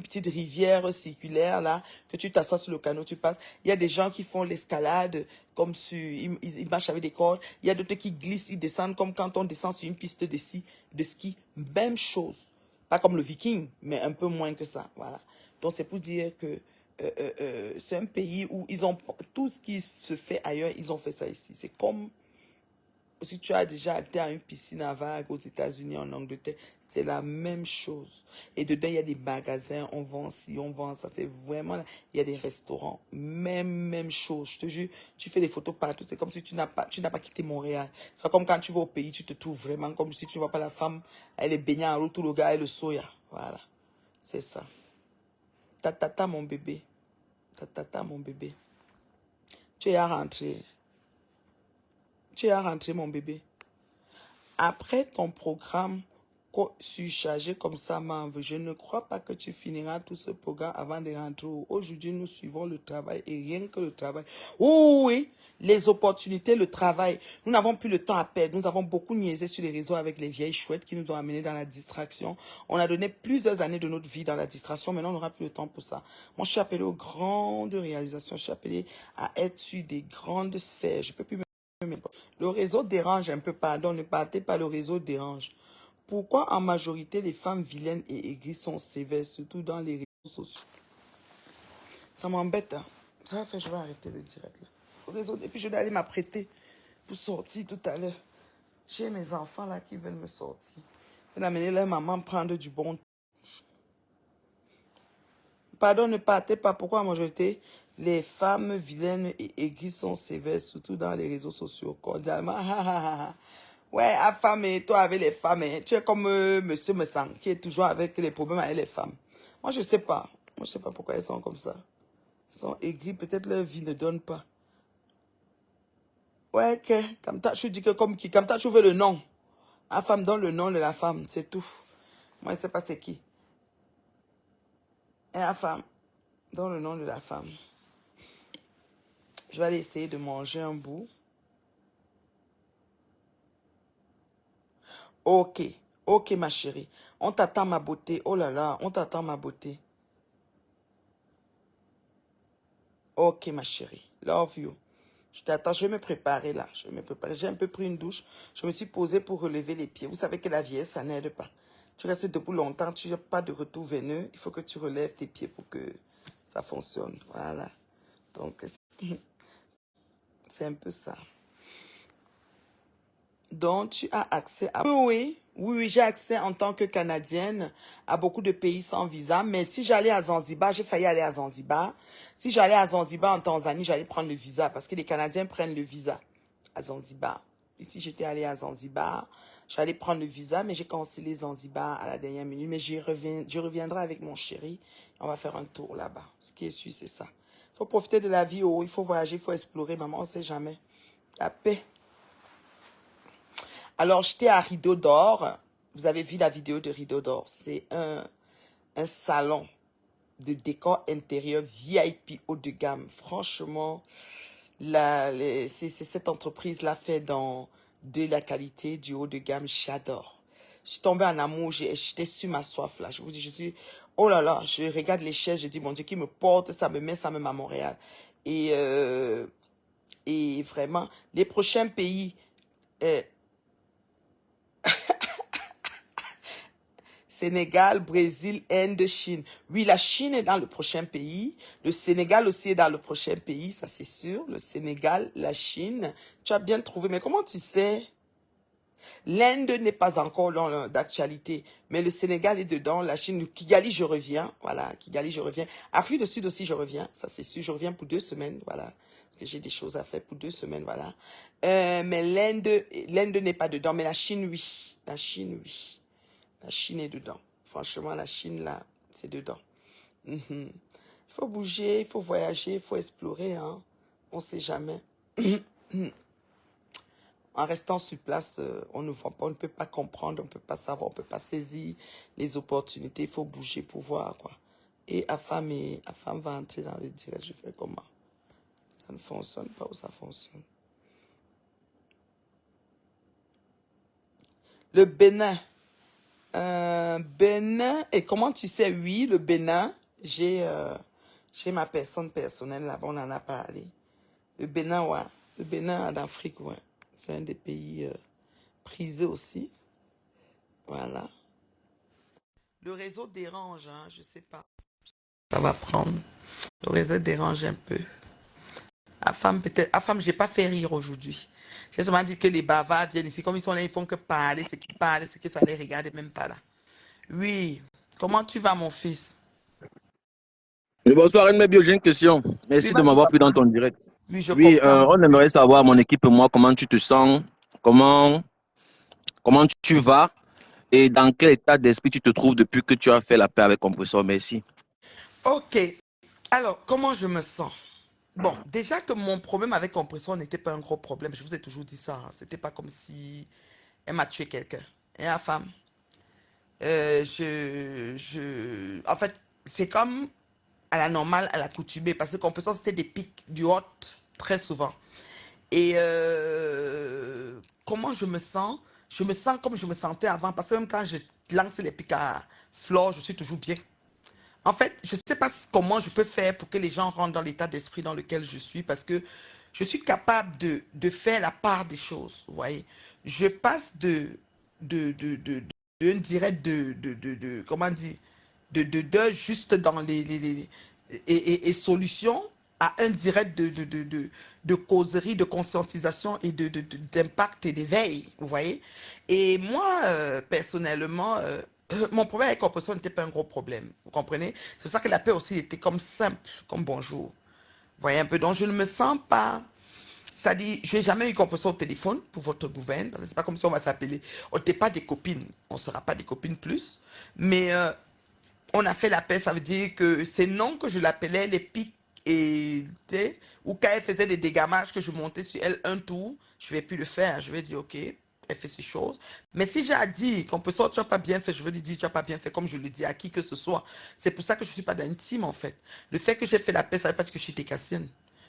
petite rivière circulaire, là, que tu t'assois sur le canot, tu passes. Il y a des gens qui font l'escalade, comme sur, ils marchent avec des cordes. Il y a d'autres qui glissent, ils descendent comme quand on descend sur une piste de ski. Même chose. Pas comme le Viking, mais un peu moins que ça, voilà. Donc, c'est pour dire que c'est un pays où ils ont tout ce qui se fait ailleurs, ils ont fait ça ici. C'est comme si tu as déjà été à une piscine à vagues aux États-Unis, en Angleterre, c'est la même chose. Et dedans, il y a des magasins, on vend ci, on vend ça. C'est vraiment, il y a des restaurants, même chose. Je te jure, tu fais des photos partout. C'est comme si tu n'as pas quitté Montréal. C'est comme quand tu vas au pays, tu te trouves vraiment comme si tu ne vois pas la femme, elle est baignée en route, tout le gars et le soya. Voilà, c'est ça. Tata, mon bébé. Tata, mon bébé. Tu es à rentrer. Tu es à rentrer, mon bébé. Après ton programme encore surchargé comme ça, Marve. Je ne crois pas que tu finiras tout ce programme avant de rentrer. Aujourd'hui, nous suivons le travail et rien que le travail. Oui, les opportunités, le travail. Nous n'avons plus le temps à perdre. Nous avons beaucoup niaisé sur les réseaux avec les vieilles chouettes qui nous ont amenés dans la distraction. On a donné plusieurs années de notre vie dans la distraction. Maintenant, on n'aura plus le temps pour ça. Moi, je suis appelée aux grandes réalisations. Je suis appelée à être sur des grandes sphères. Je peux plus me... Le réseau dérange un peu, pardon, ne partez pas, le réseau dérange. Pourquoi en majorité les femmes vilaines et aigries sont sévères, surtout dans les réseaux sociaux? Ça m'embête, hein. Ça fait, je vais arrêter le direct là. Le réseau, et puis je dois aller m'apprêter pour sortir tout à l'heure. J'ai mes enfants là qui veulent me sortir. Je vais amener leur maman prendre du bon temps. Pardon, ne partez pas. Pourquoi en majorité les femmes vilaines et aigries sont sévères, surtout dans les réseaux sociaux, cordialement? Ouais, à femme et toi avec les femmes, hein. Tu es comme Monsieur Messang, qui est toujours avec les problèmes avec les femmes. Moi, je sais pas. Moi, je sais pas pourquoi elles sont comme ça. Elles sont aigries, peut-être leur vie ne donne pas. Ouais, que, comme ça, je dis que comme qui, comme ça, tu veux le nom. La femme donne le nom de la femme, c'est tout. Moi, je sais pas c'est qui. Et la femme donne le nom de la femme. Je vais aller essayer de manger un bout. Ok, ok ma chérie. On t'attend ma beauté. Oh là là, on t'attend ma beauté. Ok ma chérie, love you. Je t'attends, je vais me préparer là. Je vais me préparer. J'ai un peu pris une douche. Je me suis posée pour relever les pieds. Vous savez que la vieillesse, ça n'aide pas. Tu restes debout longtemps, tu n'as pas de retour veineux. Il faut que tu relèves tes pieds pour que ça fonctionne. Voilà. Donc, c'est un peu ça. Donc, tu as accès à... Oui, j'ai accès en tant que Canadienne à beaucoup de pays sans visa. Mais si j'allais à Zanzibar, j'ai failli aller à Zanzibar. Si j'allais à Zanzibar en Tanzanie, j'allais prendre le visa parce que les Canadiens prennent le visa à Zanzibar. Et si j'étais allée à Zanzibar, j'allais prendre le visa, mais j'ai cancellé Zanzibar à la dernière minute. Mais je reviendrai avec mon chéri. On va faire un tour là-bas. Ce qui est sûr, c'est ça. Il faut profiter de la vie. Oh, il faut voyager, il faut explorer. Maman, on ne sait jamais. La paix. Alors, j'étais à Rideau d'Or. Vous avez vu la vidéo de Rideau d'Or. C'est un salon de décor intérieur VIP haut de gamme. Franchement, cette entreprise-là fait dans de la qualité, du haut de gamme. J'adore. Je suis tombée en amour. J'étais sur ma soif là. Je vous dis, je suis... Oh là là, je regarde les chaises. Je dis, mon Dieu, qui me porte, ça me met à Montréal. Et vraiment, les prochains pays... Sénégal, Brésil, Inde, Chine. Oui, la Chine est dans le prochain pays. Le Sénégal aussi est dans le prochain pays, ça c'est sûr. Le Sénégal, la Chine. Tu as bien trouvé. Mais comment tu sais? L'Inde n'est pas encore d'actualité. Mais le Sénégal est dedans. La Chine, Kigali, je reviens. Voilà, Kigali, je reviens. Afrique du Sud aussi, je reviens. Ça c'est sûr. Je reviens pour 2 semaines. Voilà. Parce que j'ai des choses à faire pour 2 semaines. Voilà. Mais l'Inde n'est pas dedans. Mais la Chine, oui. La Chine, oui. La Chine est dedans. Franchement, la Chine, là, c'est dedans. Mhm. Il faut bouger, il faut voyager, il faut explorer. Hein. On ne sait jamais. En restant sur place, on ne voit pas, on ne peut pas comprendre, on ne peut pas savoir, on ne peut pas saisir les opportunités. Il faut bouger pour voir, quoi. Et Afam va entrer dans le direct. Je fais comment? Ça ne fonctionne pas ou ça fonctionne? Le Bénin. Bénin, et comment tu sais? Oui, le Bénin, j'ai ma personne personnelle là-bas, on en a parlé. Le Bénin, ouais. Le Bénin en Afrique, ouais. C'est un des pays prisés aussi. Voilà. Le réseau dérange, hein, je sais pas. Ça va prendre. Le réseau dérange un peu. À femme, peut-être. À femme, j'ai pas fait rire aujourd'hui. J'ai seulement dit que les bavards viennent ici. Comme ils sont là, ils font que parler, ce qui parlent, ce que ça les regarde même pas là. Oui. Comment tu vas, mon fils? Oui, bonsoir, Bio, j'ai une question. Oui, Merci de vas-y, m'avoir pris dans papa. ton direct. Oui, je Oui, comprends. on aimerait savoir, mon équipe et moi, comment tu te sens, comment tu vas et dans quel état d'esprit tu te trouves depuis que tu as fait la paix avec Compressor. Merci. Ok. Alors, comment je me sens? Bon, déjà que mon problème avec Compression n'était pas un gros problème. Je vous ai toujours dit ça. Hein. C'était pas comme si elle m'a tué quelqu'un. Et la femme. En fait, c'est comme à la normale, à l'accoutumée, parce que compression, c'était des pics du hot très souvent. Et comment je me sens? Je me sens comme je me sentais avant, parce que même quand je lance les pics à flore, je suis toujours bien. En fait, je ne sais pas comment je peux faire pour que les gens rentrent dans l'état d'esprit dans lequel je suis, parce que je suis capable de faire la part des choses, vous voyez. Je passe de, d'un direct comment dire, de juste dans et solutions à un direct de causerie, de conscientisation et d'impact et d'éveil, vous voyez. Et moi, personnellement, mon problème avec l'opposition n'était pas un gros problème, vous comprenez? C'est pour ça que la paix aussi était comme simple, comme bonjour. Vous voyez un peu, donc je ne me sens pas... C'est-à-dire, je n'ai jamais eu compréhension au téléphone pour votre gouverne, parce que c'est pas comme si on va s'appeler. On n'était pas des copines, on ne sera pas des copines plus. Mais on a fait la paix, ça veut dire que c'est non que je l'appelais les pics et tu sais, ou quand elle faisait des dégamages que je montais sur elle un tour, je ne vais plus le faire. Je vais dire, ok, elle fait ces choses. Mais si j'ai à dire qu'on peut sortir, tu n'as pas bien fait, je veux lui dire, tu n'as pas bien fait, comme je le dis à qui que ce soit. C'est pour ça que je ne suis pas d'intime, en fait. Le fait que j'ai fait la paix, ça ne veut pas dire que je suis Cassienne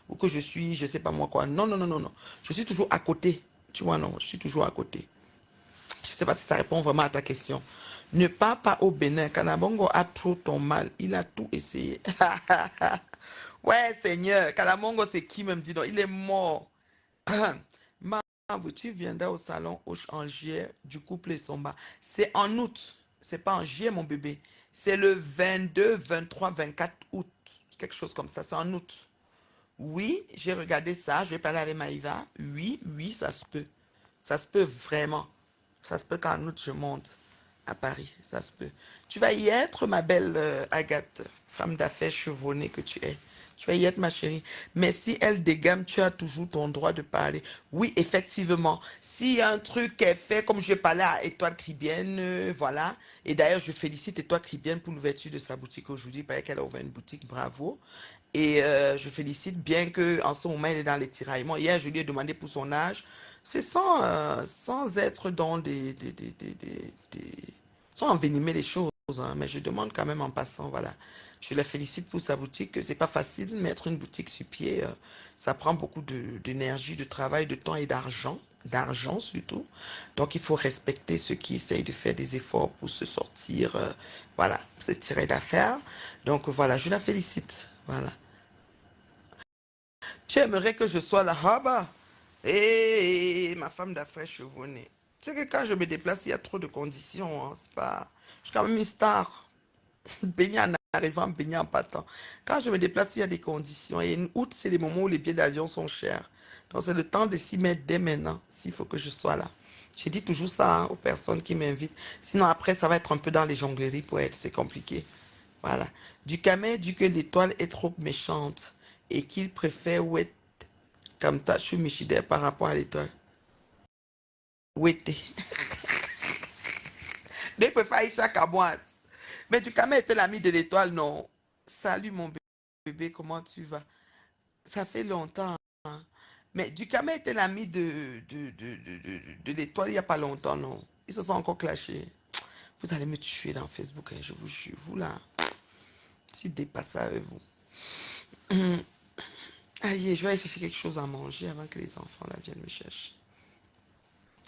ou que je suis, je ne sais pas moi quoi. Non, non, non, non, non. Je suis toujours à côté. Tu vois, non, je suis toujours à côté. Je ne sais pas si ça répond vraiment à ta question. Ne pars pas au Bénin. Kanabongo a trop ton mal. Il a tout essayé. Ouais, Seigneur. Kanabongo, c'est qui me dit non? Il est mort. Ma, tu viendras au salon en juillet du couple et Somba. C'est en août. C'est pas en juillet, mon bébé. C'est le 22, 23, 24 août. Quelque chose comme ça. C'est en août. Oui, j'ai regardé ça. Je vais parler avec Maïva. Oui, oui, ça se peut. Ça se peut vraiment. Ça se peut qu'en août, je monte à Paris. Ça se peut. Tu vas y être, ma belle Agathe, femme d'affaires chevronnée que tu es. Tu vas y être, ma chérie. Mais si elle dégamme, tu as toujours ton droit de parler. Oui, effectivement. S'il y a un truc qu'elle fait, comme je parlais à Étoile Cribienne, voilà. Et d'ailleurs, je félicite Étoile Cribienne pour l'ouverture de sa boutique aujourd'hui, parce qu'elle a ouvert une boutique, bravo. Et je félicite bien qu'en ce moment, elle est dans les tiraillements. Hier, je lui ai demandé pour son âge. C'est sans être dans sans envenimer les choses, hein, mais je demande quand même en passant, voilà. Je la félicite pour sa boutique. C'est pas facile, mettre une boutique sur pied. Ça prend beaucoup d'énergie, de travail, de temps et d'argent surtout. Donc il faut respecter ceux qui essayent de faire des efforts pour se sortir, voilà, pour se tirer d'affaires. Donc voilà, je la félicite, voilà. Tu aimerais que je sois là-bas? Et ma femme d'affaires chevronnée. Tu sais que quand je me déplace, il y a trop de conditions, hein, c'est pas... Je suis quand même une star. Baigner en arrivant, baigner en partant. Quand je me déplace, il y a des conditions. Et en août, c'est les moments où les billets d'avion sont chers. Donc c'est le temps de s'y mettre dès maintenant, s'il faut que je sois là. Je dis toujours ça, hein, aux personnes qui m'invitent. Sinon après, ça va être un peu dans les jongleries pour être, c'est compliqué. Voilà. Ducamel dit que l'étoile est trop méchante et qu'il préfère Wet comme Tachu Michide par rapport à l'étoile. Wete. Il préfère Aïcha Kamoise. Mais Ducamel était l'ami de l'étoile, non? Salut mon bébé, comment tu vas? Ça fait longtemps, hein. Mais Ducamel était l'ami de l'étoile il n'y a pas longtemps, non? Ils se sont encore clashés. Vous allez me tuer dans Facebook, hein, je vous jure. Vous là, je suis dépassé avec vous. Allez, je vais aller chercher quelque chose à manger avant que les enfants là viennent me chercher.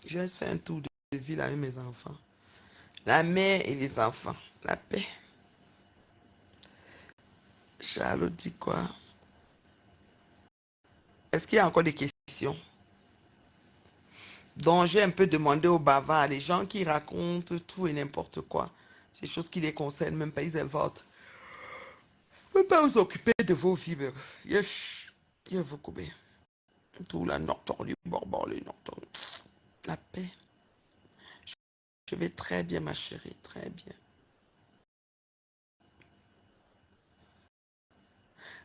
Je vais faire un tour de ville avec mes enfants. La mère et les enfants. La paix. Charlotte dit quoi? Est-ce qu'il y a encore des questions? Donc j'ai un peu demandé aux bavards, les gens qui racontent tout et n'importe quoi. Ces choses qui les concernent, même pas ils inventent. Vous ne pouvez pas vous occuper de vos vies. Yes. Il vous couper. Tout la nocturne, les bonbons, les nocturnes. La paix. Je vais très bien, ma chérie, très bien.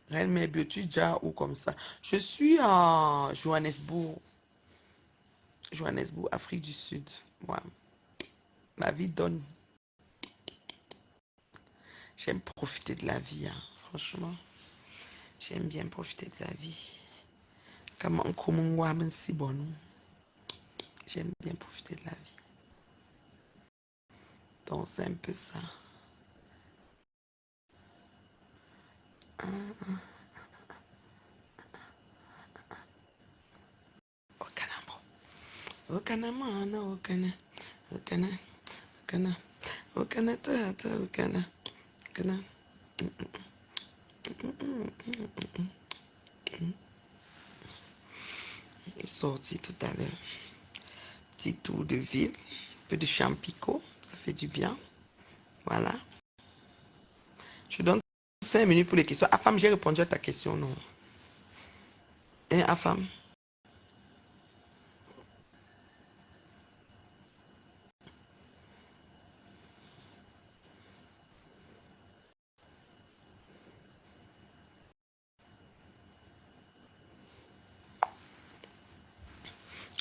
Reine Mère tu déjà ou comme ça. Je suis en Johannesburg. Johannesburg, Afrique du Sud. Moi, la vie donne. J'aime profiter de la vie, hein, franchement. J'aime bien profiter de la vie. Comme si bon. J'aime bien profiter de la vie. Donc, c'est un peu ça. Okanamana, okana, okana, okana, okana, tata, okana, okana. Je suis sorti tout à l'heure. Petit tour de ville, un peu de champico, ça fait du bien. Voilà. Je donne 5 minutes pour les questions. Afam, j'ai répondu à ta question, non? Hein, Afam?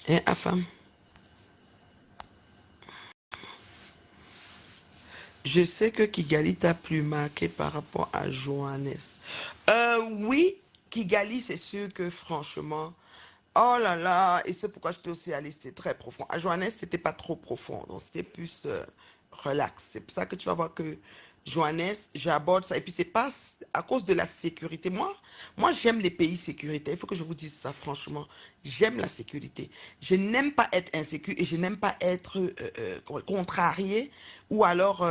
Hein, Afam? Je sais que Kigali t'a plus marqué par rapport à Johannes. Oui, Kigali, c'est sûr que franchement, oh là là, et c'est pourquoi j'étais aussi allée, c'était très profond. À Johannes, c'était pas trop profond, donc c'était plus relax. C'est pour ça que tu vas voir que Johannes, j'aborde ça. Et puis c'est pas à cause de la sécurité. Moi j'aime les pays sécuritaires. Il faut que je vous dise ça franchement. J'aime la sécurité. Je n'aime pas être insécure et je n'aime pas être contrarié ou alors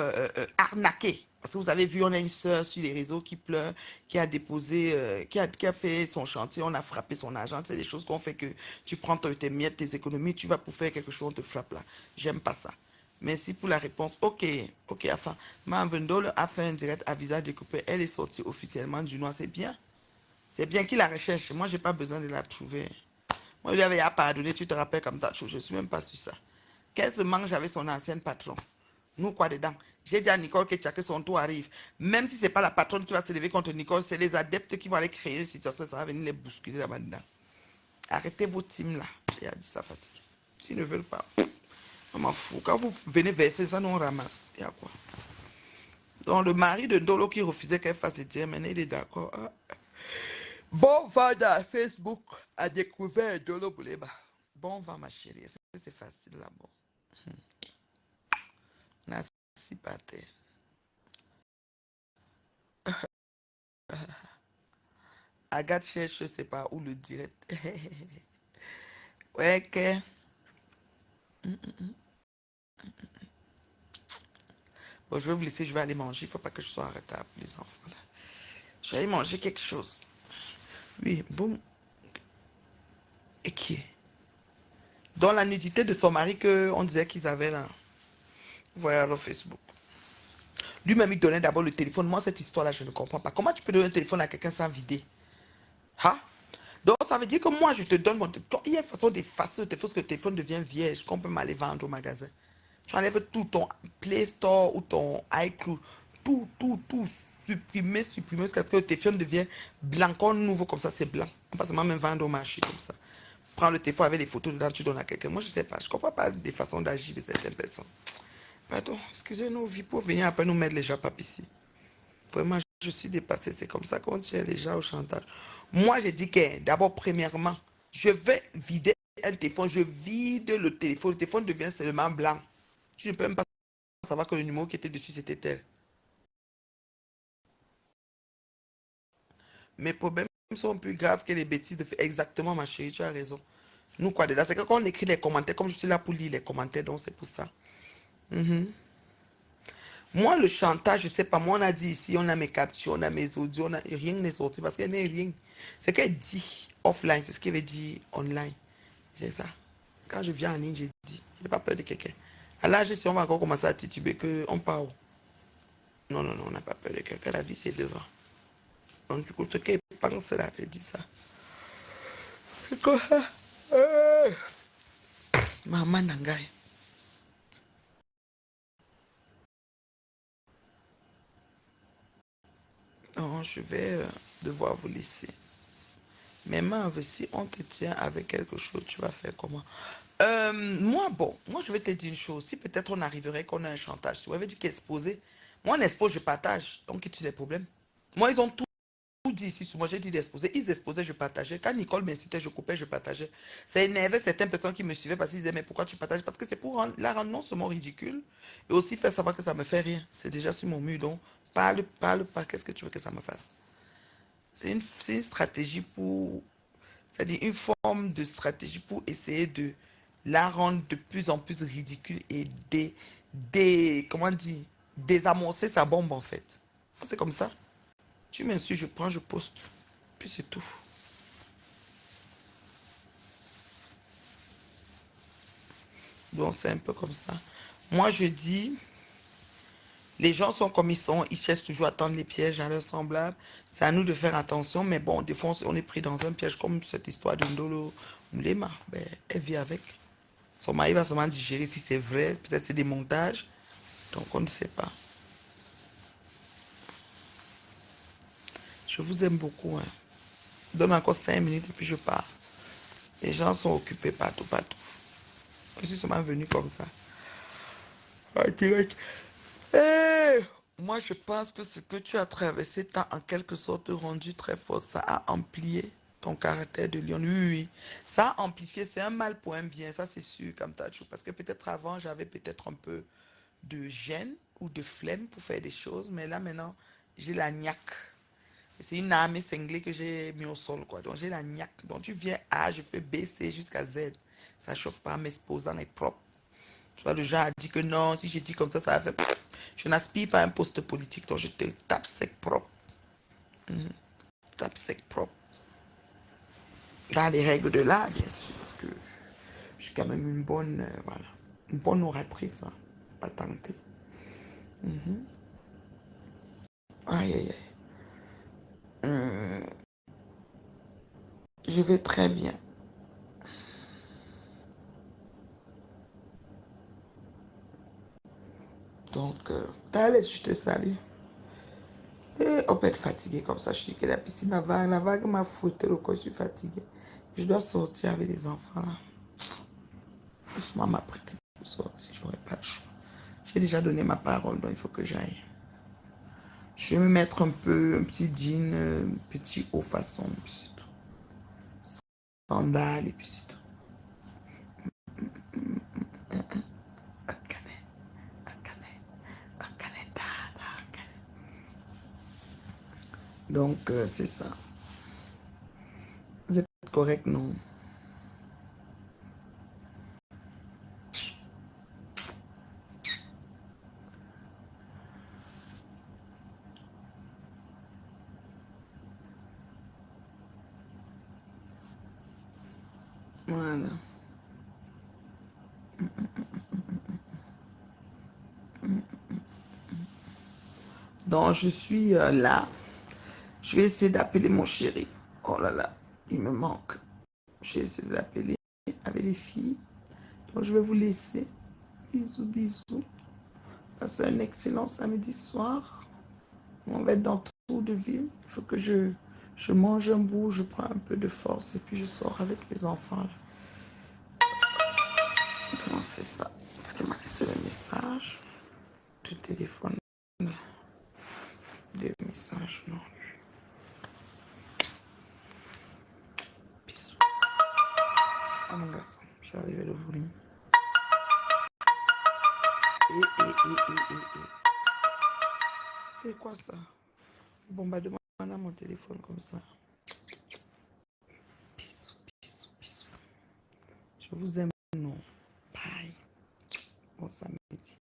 arnaqué. Parce que vous avez vu, on a une sœur sur les réseaux qui pleure, qui a déposé, qui a fait son chantier, on a frappé son argent. C'est des choses qu'on fait que tu prends tes miettes, tes économies, tu vas pour faire quelque chose, on te frappe là. J'aime pas ça. Merci pour la réponse. Ok, ok, enfin. Ma Vendole a fait un direct à visage découpé. Elle est sortie officiellement du noir. C'est bien. C'est bien qu'il la recherche. Moi, j'ai pas besoin de la trouver. Moi, je lui avais pardonné. Tu te rappelles comme ça. Je suis même pas sur ça. Qu'elle se mange avec son ancienne patron. Nous, quoi dedans? J'ai dit à Nicole que son tour arrive. Même si c'est pas la patronne qui va se lever contre Nicole, c'est les adeptes qui vont aller créer une situation. Ça va venir les bousculer là-bas dedans. Arrêtez vos teams là. Il a dit ça fatigue. S'ils ne veulent pas. On m'en fout. Quand vous venez verser ça, nous on ramasse. Il y a quoi? Donc le mari de Ndolo qui refusait qu'elle fasse des diamants, il est d'accord. Ah. Bon va dans Facebook à découvert Ndolo Bouleba. Bon va ma chérie. C'est facile là. Bon. Merci pas terre. Agathe cherche, je sais pas où le direct. Ouais, que. Bon, je vais vous laisser, je vais aller manger. Il ne faut pas que je sois en retard pour les enfants. Là. Je vais aller manger quelque chose. Oui, bon. Et qui est? Dans la nudité de son mari qu'on disait qu'ils avaient là. Voilà le Facebook. Lui-même, il donnait d'abord le téléphone. Moi, cette histoire-là, je ne comprends pas. Comment tu peux donner un téléphone à quelqu'un sans vider? Hein? Donc, ça veut dire que moi, je te donne mon téléphone. Il y a une façon d'effacer le téléphone, que le téléphone devient vierge, qu'on peut m'aller vendre au magasin. Tu enlèves tout ton Play Store ou ton iCloud. Tout. Supprimer, jusqu'à ce que le téléphone devient blanc, comme nouveau, comme ça, c'est blanc. On peut même vendre au marché comme ça. Prends le téléphone avec les photos dedans, tu donnes à quelqu'un. Moi, je ne sais pas. Je ne comprends pas des façons d'agir de certaines personnes. Pardon, excusez-nous, vie pour venir après nous mettre les gens ici. Vraiment, je suis dépassée. C'est comme ça qu'on tient les gens au chantage. Moi, je dis que, d'abord, premièrement, je vais vider un téléphone. Je vide le téléphone. Le téléphone devient seulement blanc. Tu ne peux même pas savoir que le numéro qui était dessus, c'était tel. Mes problèmes sont plus graves que les bêtises de faire. Exactement, ma chérie, tu as raison. Nous, quoi, dedans, c'est que quand on écrit les commentaires, comme je suis là pour lire les commentaires, donc c'est pour ça. Moi, le chantage, je sais pas, moi, on a dit ici, on a mes captures, on a mes audios, rien n'est sorti parce qu'elle n'est rien. Ce qu'elle dit offline, c'est ce qu'elle veut dire online. C'est ça. Quand je viens en ligne, j'ai dit, j'ai pas peur de quelqu'un. À l'âge, si on va encore commencer à tituber, qu'on part. Non, non, non, on n'a pas peur de quelqu'un, la vie, c'est devant. Donc, du coup, ce qu'elle pense, là, elle dit ça. C'est quoi ça? Maman Nangai. Non, je vais devoir vous laisser. Mais Marv, si on te tient avec quelque chose, tu vas faire comment? Moi, je vais te dire une chose. Si peut-être on arriverait qu'on a un chantage, tu avais dit qu'exposer. Moi, on expose, je partage. Donc, tu as des problèmes. Moi, ils ont tout dit ici sur moi, j'ai dit d'exposer. Ils exposaient, je partageais. Quand Nicole m'insultait, je coupais, je partageais. Ça énervait certaines personnes qui me suivaient parce qu'ils disaient, mais pourquoi tu partages? Parce que c'est pour la rendre non seulement ridicule, et aussi faire savoir que ça me fait rien. C'est déjà sur mon mur, donc parle, parle pas. Qu'est-ce que tu veux que ça me fasse? C'est une stratégie pour, c'est-à-dire une forme de stratégie pour essayer de la rendre de plus en plus ridicule et comment dire, désamorcer sa bombe en fait. C'est comme ça. Tu m'insultes, je prends, je poste. Puis c'est tout. Donc c'est un peu comme ça. Moi je dis, les gens sont comme ils sont, ils cherchent toujours à tendre les pièges à leurs semblables. C'est à nous de faire attention, mais bon, des fois on est pris dans un piège comme cette histoire de Ndolo Moulema. Ben, elle vit avec. Son mari va seulement digérer si c'est vrai, peut-être c'est des montages. Donc on ne sait pas. Je vous aime beaucoup. Hein. Donne encore 5 minutes et puis je pars. Les gens sont occupés partout, partout. Je suis seulement venu comme ça. Ah, direct. Eh, moi, je pense que ce que tu as traversé t'a en quelque sorte rendu très fort. Ça a amplié ton caractère de lion. Oui, oui, oui. Ça a amplifié. C'est un mal pour un bien. Ça, c'est sûr, comme Tachou. Parce que peut-être avant, j'avais peut-être un peu de gêne ou de flemme pour faire des choses. Mais là, maintenant, j'ai la niaque. C'est une armée cinglée que j'ai mis au sol, quoi. Donc, j'ai la niaque. Donc, tu viens A, je fais B, C jusqu'à Z. Ça chauffe pas, mes exposants est propre. Tu vois, le genre a dit que non, si j'ai dit comme ça va faire... Je n'aspire pas à un poste politique, donc je te tape sec propre. Tape sec propre. Dans les règles de l'art, bien sûr, parce que je suis quand même une bonne, voilà, une bonne oratrice. Hein. C'est pas tenté. Aïe, aïe, aïe. Je vais très bien. Donc, allez, je te salue. Et on peut être fatigué comme ça. Je dis que la vague m'a fouetté le corps, je suis fatigué. Je dois sortir avec les enfants là. Doucement m'apprêter pour sortir, j'aurai pas le choix. J'ai déjà donné ma parole, donc il faut que j'aille. Je vais me mettre un peu, un petit jean, petit haut façon, puis c'est tout. Sandales, et puis c'est tout. Akane, akane, akane, akane. Donc, c'est ça. Vous êtes correct, non? Voilà. Donc, je suis là. Je vais essayer d'appeler mon chéri. Oh là là, il me manque. Je vais essayer de l'appeler avec les filles. Donc, je vais vous laisser. Bisous, bisous. Passez un excellent samedi soir. On va être dans tout de ville. Il faut que je mange un bout, je prends un peu de force et puis je sors avec les enfants. Là. Donc, c'est ça. Est-ce qu'il m'a laissé le message? Tout téléphone. Des messages, non. Bisous. Ah mon garçon, je vais arriver le volume. C'est quoi ça? Bombardement à mon téléphone comme ça. Bisous, bisous, bisous. Je vous aime.